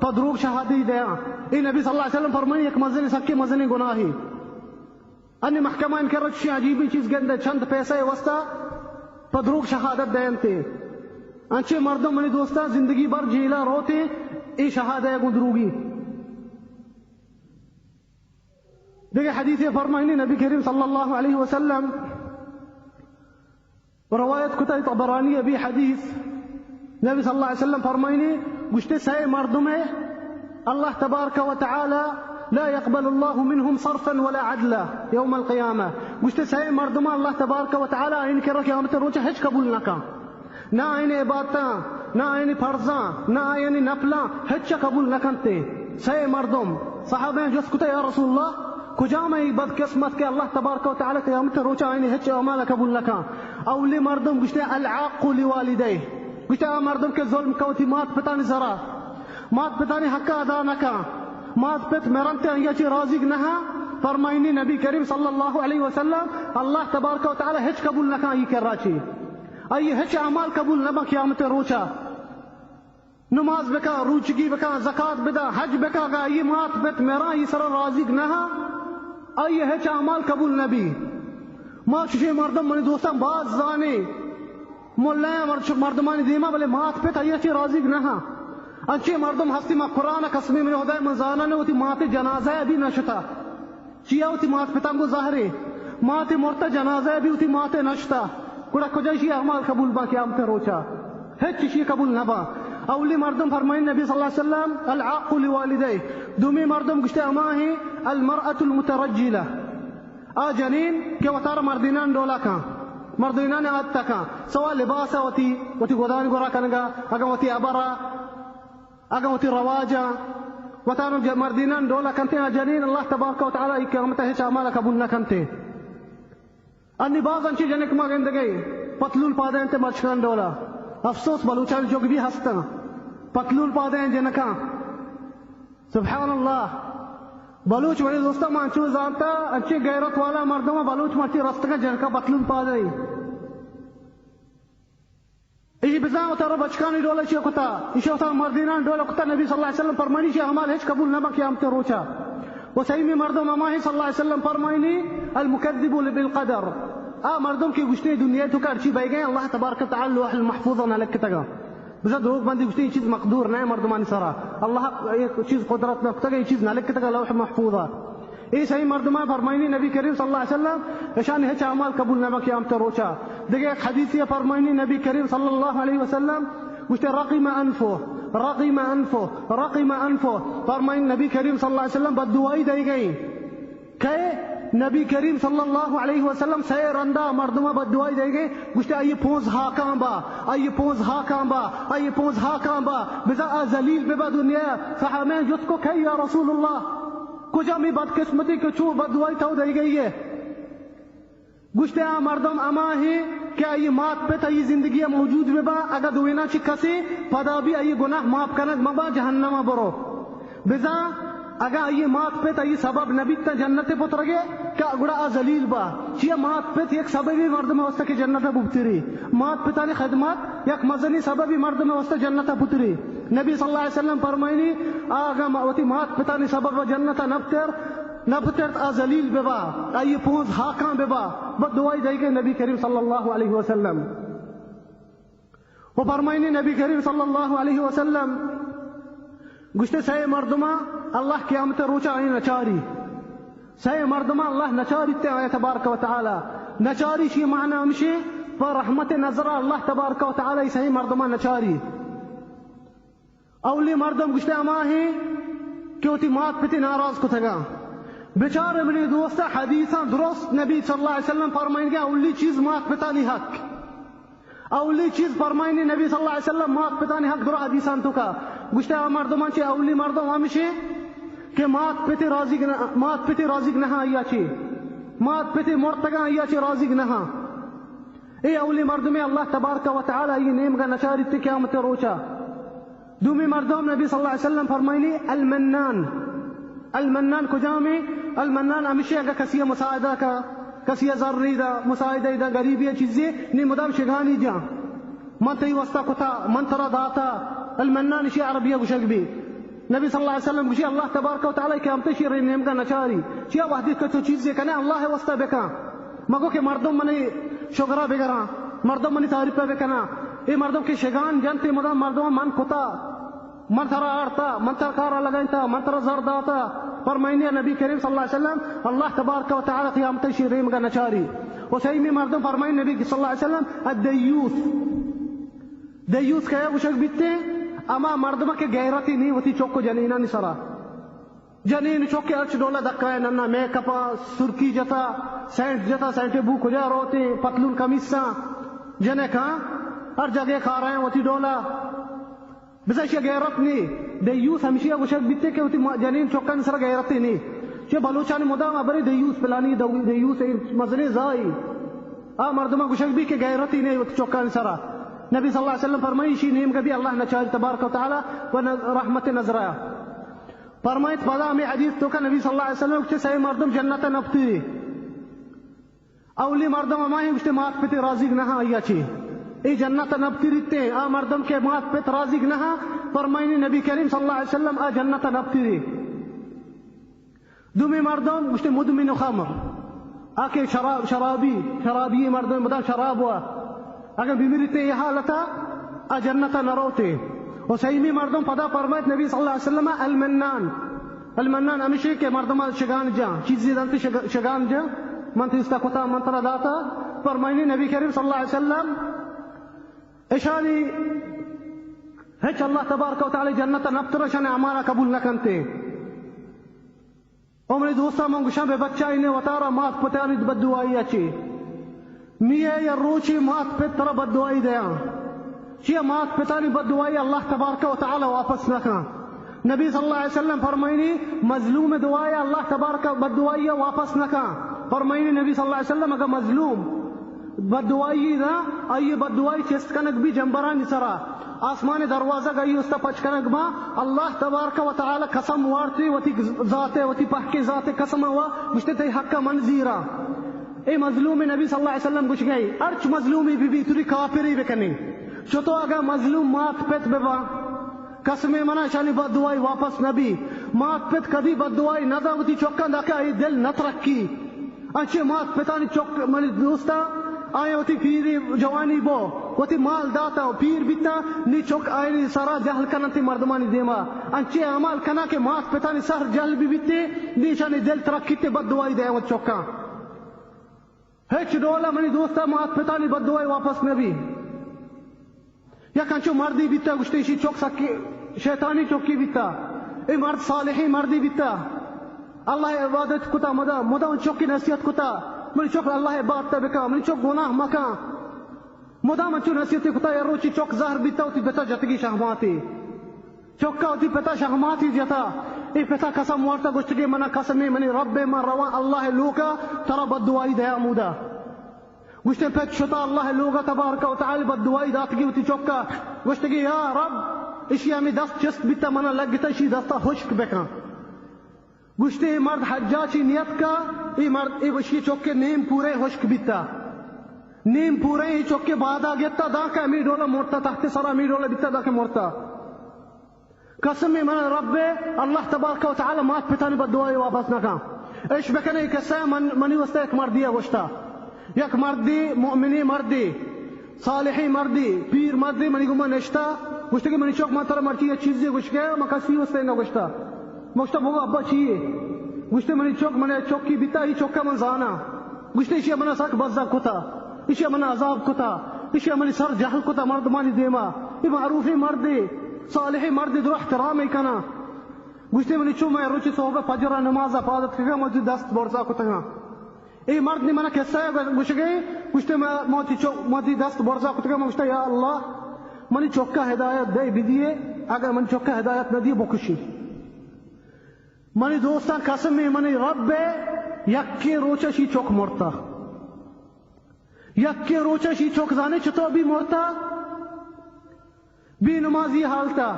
पदरूक शहादी दे ई नबी सल्लल्लाहु अलैहि वसल्लम फरमाई एक मजनी सक्के मजनी गुनाही अन्य महकमा इनकर शी अजीबी चीज गंदे चंद पैसे वस्ता पदरूक शहादत देंते अच्छे मर्दों मनी दोस्ता जिंदगी भर जेला रोते ये शहादत गुदरूगी देखिए हदीस फरमाइनी नबी करीम सल्लल्लाहु अलैहि वसल्लम रवायत कुतई तबरानी अभी हदीस नबी सल्लल्लाहु अलैहि वसल्लम फरमाइनी गुश्ते सही मर्दों में अल्लाह तबारक व तआला ला यक़बल अल्लाहु मिनहुम सर्फन वला अदला यौम अल क़ियामा गुश्ते सही मर्दों में अल्लाह तबारक व तआला इनके क़यामत रोज़ हज कबूल न का ना आईने इबादता ना आईने फर्जा ना आईने नफला हज कबूल न करते सही मर्दों सहाबे जस कुते या रसूलुल्लाह कुजा में बदकिस्मत के अल्लाह तबारक व तआला क़यामत रोज़ आईने हज अमाल कबूल न का अवली मर्दों गुश्ते अल आक़ु लिवालिदै गुश्ते मर्दों के जुल्म कवती मात पिता ने जरा मात पिता ने हक अदा न का मात पित मेरनते अंगची राजिक नहा फरमाइनी नबी करीम सल्लल्लाहु अलैहि वसल्लम अल्लाह तबारक व तआला हज कबूल न का ये कर राची आई हज अमाल कबूल न क़यामत रोचा नमाज बेका रूचगी बेका ज़कात बिदा हज बेका गा ये मात पित मेरा ये सर राजिक नहा आई हज अमाल कबूल नबी मां शुशे मर्दम मनी दोस्तम बाज जाने मुल्ला मर्दमानी दीमा बले मात पित आई राजिक नहा अच्छे मर्दम हस्ती मा कुरान कसमी में होदा मजाना ने उती माते जनाजा अभी नशता चिया उती मात पिता को ज़ाहरे माते मोरता जनाजा अभी उती माते नशता कुड़ा कुजैशी अमाल कबूल बा क़यामत रोचा है चिशी कबूल नबा अवली मर्दम फरमाइन नबी सल्लल्लाहु अलैहि वसल्लम अल आक़ु लिवालिदै दुमी मर्दम गुश्ते अमाही अल मरअतुल मुतरज्जिला आ जनीन के वतार मर्दिनान डोला का मर्दिनान आदता का सवा लिबासा वती गोदान गोरा कनगा अगा वती अबरा अगा वती रवाजा वतार मर्दिनान डोला कंते आ जनीन अल्लाह तबारक व तआला क़यामत है अमाल कबूल न कंते अन्य बाज अंची जनक मा गंद गई पतलूल पादे ते मचकन डोला अफसोस बलूचान जोग भी हंसता पतलूल पादे जनका सुभान अल्लाह बलूच बड़े दोस्तों मांचू जानता अच्छे गैरत वाला मर्दों बलूच माची रस्त का जनका पतलूल पादे इसी बिजा उतारो बचकानी डोला ची कुता इसी उतार मर्दिनान डोला कुता नबी सल्लल्लाहु अलैहि वसल्लम फरमानी ची हमाल हज कबूल न क़यामत रोचा वो सही में मर्दों मामा ही सल्लल्लाहु अलैहि वसल्लम फरमाइनी अल मुकद्दिबु बिल क़दर आ मर्दों की गुश्ते दुनिया तो करची बाई गए अल्लाह तबारक व तआला लौह महफूज न लग तगा बिजा धोख बंदी गुश्ते चीज मकदूर न मर्दमानी सरा अल्लाह एक चीज कुदरत न तगा ये चीज न लग तगा लौह महफूजा ए सही मर्दमा फरमाइनी नबी करीम सल्लल्लाहु अलैहि वसल्लम ईशान है अमाल कबूल न क़यामत रोचा देखिए एक हदीस ये फरमाइनी नबी करीम सल्लल्लाहु अलैहि वसल्लम गुश्ते रक़ीम अनफो फरमाइनी नबी करीम सल्लल्लाहु अलैहि वसल्लम बद्दुआई दी गई कहे नबी करीम सल्लल्लाहु अलैहि वसल्लम से रंदा मर्दमा बद्दुआई दी गई गुश्ते आई पोज हाकांबा आई पोज हाकांबा बिजा जलील बेबा दुनिया सहाबे जुत को कही या रसूलुल्लाह कुछ मी बदकिस्मती के चू बद्दुआई तो दी गई है गुश्ते आ मर्दम अमा ही क्या ये मात पे तई जिंदगी मौजूद बेबा अगर दुविना चिक्कसी पदा भी आई गुनाह माफ करन मबा जहन्नमा बरो बिजा अगर ये मात पे तई सबब नबी त जन्नत पुत्र गे क्या गुड़ा जलील बा चिया मात पे एक सबबी मर्द में वस्ता के जन्नत बुतरी मात पिता ने खिदमत एक मजनी सबबी मर्द में वस्ता जन्नत पुतरी नबी सल्लल्लाहु अलैहि वसल्लम फरमाइनी आगा मावती मात पिता ने सबब जन्नत नबतर अजलील बेबा आई पोज हाका बेबा बद दुआई देगे नबी करीम सल्लल्लाहु अलैहि वसल्लम वो फरमाइनी नबी करीम सल्लल्लाहु अलैहि वसल्लम गुश्ते सही मर्दमा अल्लाह क़यामत रोचा आई नचारी सही मर्दमा अल्लाह नचारी ते आया तबारक व तआला नचारी शी माना हमशे पर रहमत नजरा अल्लाह तबारक व तआला सही मर्दमा नचारी अवली मर्दम गुश्ते अमा है क्योंकि मात पिता नाराज को थगा बेचारे मेरे दोस्त हदीसा दुरुस्त नबी सल्लल्लाहु अलैहि वसल्लम फरमाएंगे अवली चीज मात पिता ने हक अवली चीज फरमाएंगे नबी सल्लल्लाहु अलैहि वसल्लम मात पिता ने हक दुरा हदीसान तो का गुश्ते मर्दमान चे अवली मर्दम हमेशे के मात पिते राजिक नहा आया चे मात पिते मोर्तगा आया चे राजिक नहा ए अवली मर्द में अल्लाह तबारक व तआला ये नेम का नचारी क़यामत रोचा دومی مردم نبی صلی اللہ علیہ وسلم فرمائنی المنان. المنان کجامی؟ المنان ہمیشہ اگر کسی مساعدہ کا کسی ضروری دا مساعدہ دا غریبی چیزی نی مدام شگانی جا من تی وستا کتا من ترا داتا. المنان شی عربیہ گوشک بھی نبی صلی اللہ علیہ وسلم گوشی اللہ تبارک و تعالی کہ ہم تشیر نیم کا نچاری چیا وحدی تو چیزیں کنے اللہ واسطہ بکا مگو کہ مردم منی شگرا بگرا مردم منی تعریف بکنا اے مردم کے شگان جنتی مدام مردم من کتا من ترا آرتا من ترا کارا لگائنتا من ترا زر داتا. فرمائنی نبی کریم صلی اللہ علیہ وسلم اللہ تبارک و تعالی قیامت شیریم کا نچاری. وسیمی مردم فرمائنی نبی صلی اللہ علیہ وسلم الدیوث. دیوث کیا گوشک بیتے اما مردم کے غیرتی نہیں ہوتی چوک کو جنینا نہیں سرا جنین چوک کے ارچ ڈولا دکا ہے ننا میک اپ سرکی جتا سینٹ بو کجا روتے پتلون کمیسا جنے کہاں ہر جگہ کھا رہے ہیں ہوتی ڈولا بسیش غیرت نہیں. دیوث ہمیشہ گوشک بیتے کہ ہوتی جنین چوکا نہیں سرا غیرتی نہیں چھ بلوچانی مدام ابری دیوث پلانی دیوث مزنی زائی مردم گوشک بھی کہ غیرتی نہیں ہوتی چوکا نہیں سرا. نبی صلی اللہ علیہ وسلم فرمائی شی نیم کبھی اللہ نچار تبارک و تعالی و رحمت نظرایا. فرمایت فضا میں حدیث تو کا نبی صلی اللہ علیہ وسلم کہ صحیح مردم جنت نبتی اولی مردم ہمائیں گوشتے مات پہ راضی نہ آیا چی ای جنت نبتی رہتے مردم کے مات پہ راضی نہ. فرمائنی نبی کریم صلی اللہ علیہ وسلم جنت نبتی ری. دومی مردم گوشتے مدمن خمر آکے شرابی مردم مدام شراب ہوا اگر بیمیریتے یہ حالتا جنتا نروتے. اور صحیحی مردم پدا فرمائت نبی صلی اللہ علیہ وسلم المنان ہمیشہ کہ مردم شگان جا چیزی دانتی شگان جا منتی استا کتا منتر داتا. فرمائنی نبی کریم صلی اللہ علیہ وسلم اشانی ہچ اللہ تبارک و تعالی جنتا نبترشان اعمالا قبول نکنتے. عمری دوستا منگوشان بے بچہ انہیں وطارا مات پتانی بددعائی اچھی میے یا روچی مات پت ترا بددعائی دیا چیہ مات پتانی بددعائی اللہ تبارک و تعالی واپس نکا. نبی صلی اللہ علیہ وسلم فرمائنی مظلوم دعائی اللہ تبارک بددعائی واپس نکا. فرمائنی نبی صلی اللہ علیہ وسلم اگر مظلوم بددعائی دا آئیے بددعائی چست کنک بھی جنبرانی سرا آسمان دروازہ گئی استا پچ کنک با اللہ تبارک و تعالی قسم وارتی وتی ذاتے وتی پہکے ذاتے قسم ہوا مجھتے تے حق منزیرہ. اے مظلوم نبی صلی اللہ علیہ وسلم گوش گئی ارچ مظلومی بھی توری کافری بکنی چطو اگر مظلوم مات پت ببا قسم منا شانی بددعائی واپس نبی مات پت کبھی بددعائی ندا ہوتی چوکن دا کہ دل نترکی اچھے مات پتانی چوک منی دوستا آئے ہوتی پیری جوانی بو ہوتی مال داتا پیر بیتا نی چوک آئے سارا جہل کننتی مردمانی دیما انچے عمال کنا کہ مات پتانی سر جہل بھی بیتے نی شانی دل ترکیتے بددعائی دے وہ چوکا ہیچ ڈولا منی دوستا مات پتانی بددعائی واپس نبی یا کنچو مردی بیتا گشتیشی چوک سکی شیطانی چوکی بیتا اے مرد صالحی مردی بیتا اللہ عبادت کتا مدا چوکی نصیحت کتا منی چوک اللہ عبادت بکا منی چوک گناہ مکا مدا منچو نصیحت کتا یا روچی چوک زہر بیتا ہوتی بیتا جتگی شہماتی چوکا ہوتی بیتا شہماتی جتا ای پتا قسم وارتا گشتگی منا قسمی منی رب من روان اللہ لوکا ترا بددعائی دیا مودا گشتے پیچ شتا اللہ لوگا تبارک و تعالی بددعائی داتگی ہوتی چوکا گشتگی یا رب اشی ہمیں دست چست بیتا منا لگتا اشی دستا خشک بکا گشتے مرد حجاچی نیت کا ای مرد ای اشی چوکے نیم پورے خشک بیتا نیم پورے ای چوکے بادا گیتا دا کا امی ڈولا مورتا تحت سرا امی ڈولا بیتا دا کے مورتا قسمی من رب اللہ تبارک و تعالی مات پتانی بددعائی واپس نکا. ايش بكنا يكسا من يوستيك مردية وشتا يك مردي مؤمني مردي صالحي مردي بير مردي من يقوم نشتا وشتاك من يشوك ما ترى مرتية چيزي وشكا ما كاسي وستينا وشتا وشتا بوغا أبا چيه وشتا من يشوك من يشوكي بيتا يشوكا من زانا وشتا إشياء من ساك بزا كتا إشياء من عذاب كتا إشياء من سر جهل كتا مرد ماني ديما معروفي مردي صالحي مردي درو احترامي كنا گوشتے منی چو میں روچی صحبہ فجر نماز افادت کگا مجھے دست برزا کو تگا ای مرد نے منا کیسا ہے گوش گئے گوشتے میں موتی دست برزا کو تگا گوشتا یا اللہ منی چوکا ہدایت دے بھی دیئے اگر منی چوکا ہدایت نہ دیئے بکشی منی دوستان قسم میں منی رب یکی روچا شی چوک مرتا یکی روچا شی چوک زانے چطور بھی مرتا بھی نمازی حالتا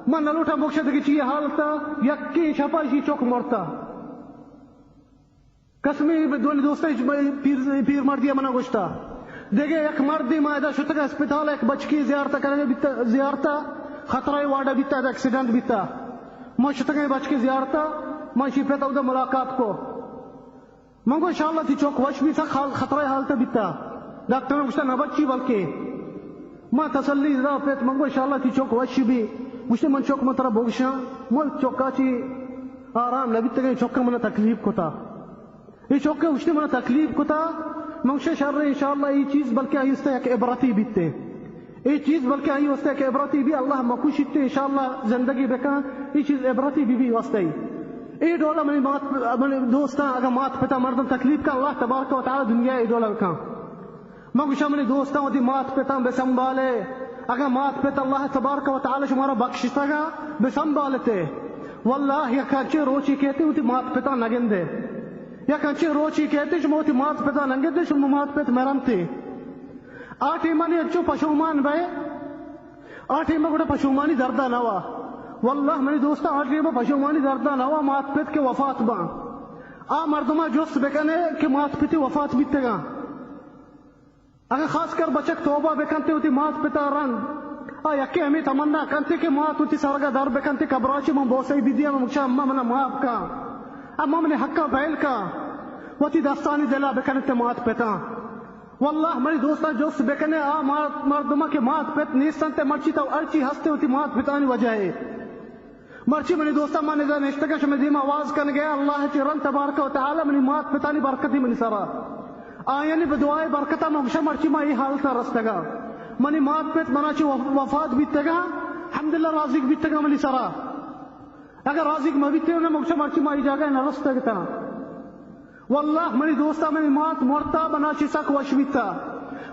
من نلوٹا مقصد کی حالتا یکی شپاشی چوک مرتا قسمی دولی دوستا پیر مردی منا گوشتا دیگه یک مردی مایده شتگه اسپیتال یک بچکی زیارتا کرده بیتا زیارتا خطرای واڑا بیتا ایکسیڈنٹ بیتا ما شتگه بچکی زیارتا ما شی پیتا ہودا ملاقات کو منگو انشاءاللہ تی چوک وش بیتا خطرای حالتا بیتا ڈاکٹر نے گوشتا نبچی بلکہ ما تسلی دا پیت منگو انشاءاللہ تی چوک وش بی گوشتا من چوک من طرح بوگشا مول چوکا چی آرام نبیتا گئی چوکا من تکلیف کتا یہ چوکا گوشتا من تکلیف کتا منگوشا شر انشاءاللہ یہ چیز بلکہ آئی استا یک عبرتی بیتے یہ چیز بلکہ آئی استا یک عبرتی بھی اللہ مکوشتے انشاءاللہ زندگی بکا یہ چیز عبرتی بھی واسطے یہ دولا منی دوستا اگر مات پتا مردم تکلیف کا اللہ تبارک و تعالی دنیا یہ دولا بکا منگوشا منی دوستا ہوتی مات پتا بسنبالے اگر مات پتا اللہ تبارک و تعالی شمارا بخشتا گا بسنبالتے واللہ یا کانچے روچی کہتے ہوتی مات پتا نگندے یا کانچے روچی کہتے شما ہوتی مات پتا نگندے شما مات پتا مرمتے آٹھی منی اچھو پشومان بے آٹھی مگوڑا پشومانی دردہ نوا واللہ منی دوستا آٹھی مگوڑا پشومانی دردہ نوا مات پت کے وفات با مردمہ جس بکنے کہ مات پتی وفات بیتے گا اگر خاص کر بچک توبہ بکنتے ہوتی مات پتا رنگ یکی ہمیں تمنا کنتے کہ مات ہوتی سرگا در بکنتے کبراچی من بوسائی بیدیا من مکشا اما من ماب کا اما من حقا بیل کا وتی دستانی دلا بکنتے مات پتا واللہ منی دوستا جس بکنے مردمہ کے مات پت نیستن تے مرچی تو ارچی ہستے ہوتی مات پتانی وجہ ہے مرچی منی دوستا مانے دا نشتگا شمی دیم آواز کن گیا اللہ چی رن تبارک و تعالی منی مات پتانی برکتی منی سرا آیانی بدعائے برکتا مغشا مرچی ما یہ حالتا رستگا منی مات پت منا چی وفات بیتگا حمدللہ رازق بیتگا منی سرا اگر رازق ما بیتے ہونا مغشا مرچی ما یہ جاگا نرستگتا واللہ منی دوستا منی مات مرتا بنا چی سک وش بیتا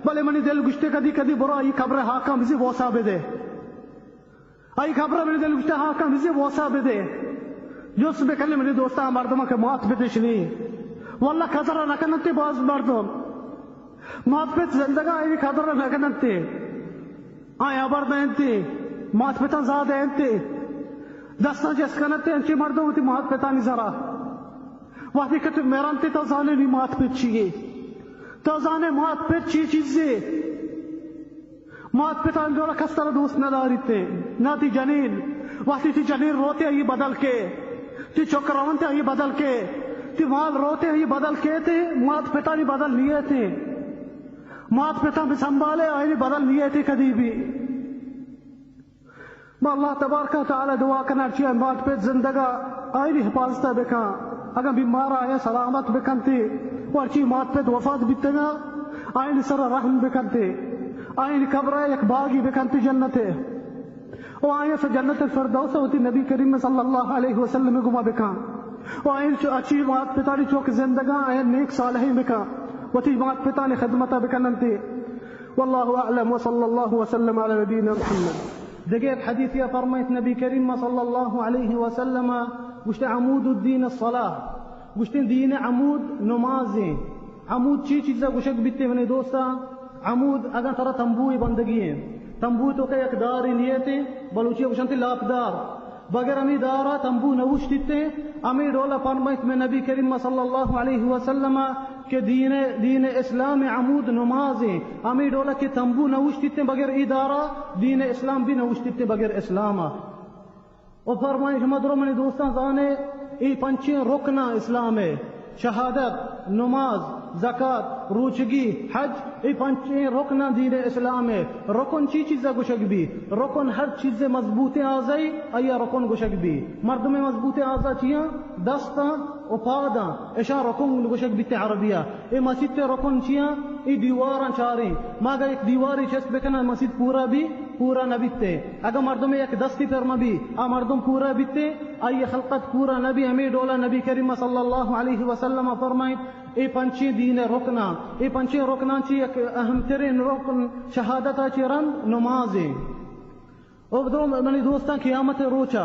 بلے منی دل گشتے کدی کدی برا یہ خبر حاکم بزی ووسا بدے آئی خبر منی دل گشتے حاکم بزی ووسا بدے جس بکنے منی دوستا مردمہ کے مات بدشنی واللہ خطرہ نکننتے باز مردم مات پت زندگا آئی خطرہ نکننتے آئی عبر دینتے مات پتا زاد اینتے دستا جس کننتے انچے مردم ہوتی مات پتانی ذرا وقتی کہ میرانتے تو زانے نہیں مات پت چیئے تو زانے مات پت چی چیزے مات پتان دولا کستر دوست نداری تے نا تی جنین وقتی تی جنین روتے آئی بدل کے تی چکرونتے آئی بدل کے تی مال روتے آئی بدل کے تے مات پتانی بدل لیے تھے مات پتا بھی سنبھالے آئی بدل لیے تھے کدی بھی ما اللہ تبارک و تعالی دعا کرنا چاہیے مات پت زندگا آئی حفاظتہ بکا اگر بیمار آئے سلامت بکنتے ورچی مات پت وفات بیتگا آئی سر رحم بکنتے آئی قبر ایک باغی بکنتے جنتے و آئی سے جنت الفردوس ہوتی نبی کریم صلی اللہ علیہ وسلم گما بکا و آئی اچھی مات پتانی چوک زندگا آئی نیک صالحی بکا وتی مات پتانی خدمتا بکننتے واللہ اعلم وصلی اللہ وسلم علی نبینا محمد دقیق حدیث یا فرمائت نبی کریم صلی اللہ علیہ وسلم گوشت عمود الدین الصلاة گوشت دین عمود نمازیں عمود چی چیزا گوشک بیتے منی دوستا عمود اگر ترہ تنبوی بندگی ہیں تنبوی تو کہ یک داری نیتے بلوچی گوشنتی لاپدار بگر امی دارا تنبو نوشتتے امی رولا فرمائت میں نبی کریم صلی اللہ علیہ وسلم کہ دین اسلام عمود نمازیں امی رولا کہ تنبو نوشتتے بگر ادارا دین اسلام بھی نوشتتے بگر اسلاما اور فرمائیں شما درو منی دوستان زانے ای پنچیں رکنا اسلام ہے شہادت نماز زکات روچگی حج ای پنچیں رکنا دین اسلام ہے رکن چی چیزا گوشک بھی رکن ہر چیز مضبوط آزائی ایا رکن گوشک بھی مردم مضبوط آزا چیاں دستا و پادا اشا رکن گوشک بیت عربیہ ای مسجد رکن چیاں ای دیوارا چاریں ماگا ایک دیواری چسب بکنا مسجد پورا نہ بیتے اگر مردم ایک دستی پر نبی مردم پورا بیتے آئی خلقت پورا نبی ہمیں ڈولا نبی کریم صلی اللہ علیہ وسلم فرمائیں اے پنچی دین رکنا اے پنچی رکنا چی ایک اہم ترین رکن شہادتا چی رن نمازیں او دو منی دوستان قیامت روچا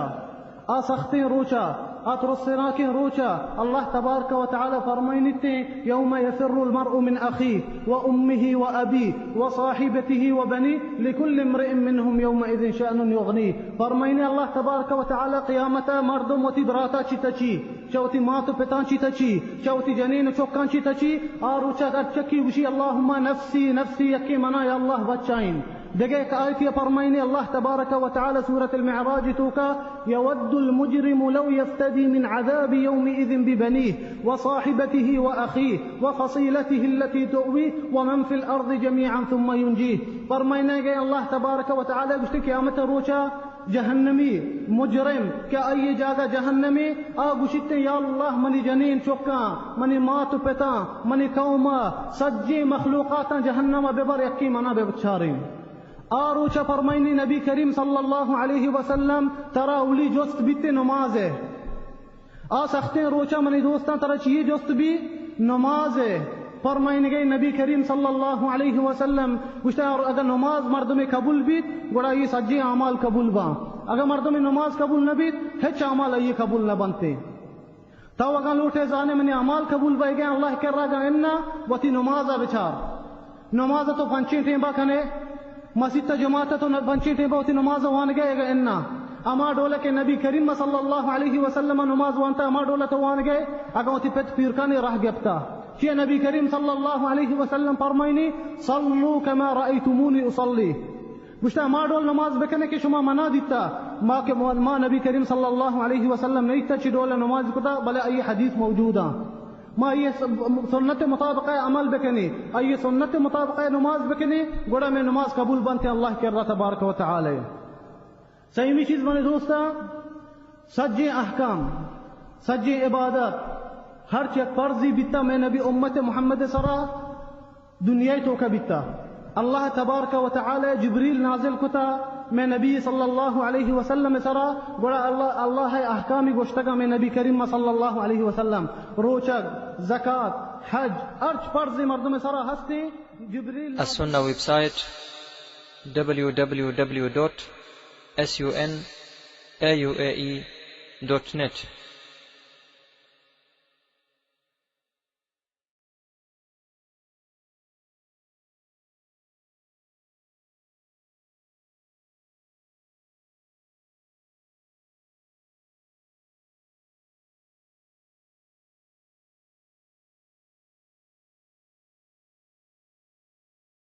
سختیں روچا اترسناکیں روچا اللہ تبارک و تعالی فرمائنتے یوم یفر المرء من اخیه وامه وابیه وصاحبته وبنیه لكل امرئ منهم يومئذ شأن يغنيه فرمائنے اللہ تبارک و تعالی قیامتا مردم وتی براتا چیتا چی چوتی ماتو پتان چیتا چی چوتی جنین چوکان چیتا چی آروچا ارچکی وشی اللہم نفسی نفسی یکی منا یا اللہ بچائیں دقيقة آية فرميني الله تبارك وتعالى سورة المعراج توكا يود المجرم لو يفتدي من عذاب يومئذ ببنيه وصاحبته وأخيه وفصيلته التي تؤويه ومن في الأرض جميعا ثم ينجيه فرميني الله تبارك وتعالى قشتك يا متروشا جهنمي مجرم كأي جاگا جهنمي آگوشت يا الله مني جنين چوكا مني ماتو پتا مني قوما سجي مخلوقات جهنم ببر يكي منا ببچارين آروچا فرمائنی نبی کریم صلی اللہ علیہ وسلم ترا اولی جست بیتے نماز ہے سختیں روچا منی دوستان ترا چیئے جست بھی نماز ہے فرمائنی گئی نبی کریم صلی اللہ علیہ وسلم گوشتا اگر نماز مردم قبول بیت گوڑا یہ سجی اعمال قبول با اگر مردم نماز قبول نہ بیت ہچ اعمال یہ قبول نہ بنتے تو اگر لوٹے زانے منی اعمال قبول بائے گئے اللہ کر رہا گا اننا وتی نمازہ بچار نمازہ تو پنچیں ٹیمبا کھنے مسجد جماعت تو بنچی ٹھے بہت نماز وان گئے گا انا اما ڈولا کے نبی کریم صلی اللہ علیہ وسلم نماز وانتا اما ڈولا تو وان گئے اگر تی پت پیرکانی راہ گفتا کہ نبی کریم صلی اللہ علیہ وسلم فرمائنی صلو کما رأیتمونی اصلی گوشتا اما ڈول نماز بکنے کہ شما منا دیتا ما نبی کریم صلی اللہ علیہ وسلم نہیں تا چی ڈولا نماز کتا بلے ای حدیث موجودا ما یہ سنت مطابق عمل بکنی یہ سنت مطابق نماز بکنی گوڑا میں نماز قبول بنتے اللہ کر رہا تبارک و تعالی صحیح چیز بنے دوستا سجی احکام سجی عبادت ہر چیز فرضی بیتا میں نبی امت محمد سرا دنیا تو کا بیتا اللہ تبارک و تعالی جبریل نازل کتا میں نبی صلی اللہ علیہ وسلم سرا بڑا اللہ احکامی گوشتگا میں نبی کریم صلی اللہ علیہ وسلم روچک زکاة حج ارچ فرض مردم سرا ہستی جبریل السنة ویب سائٹ www.sunauae.net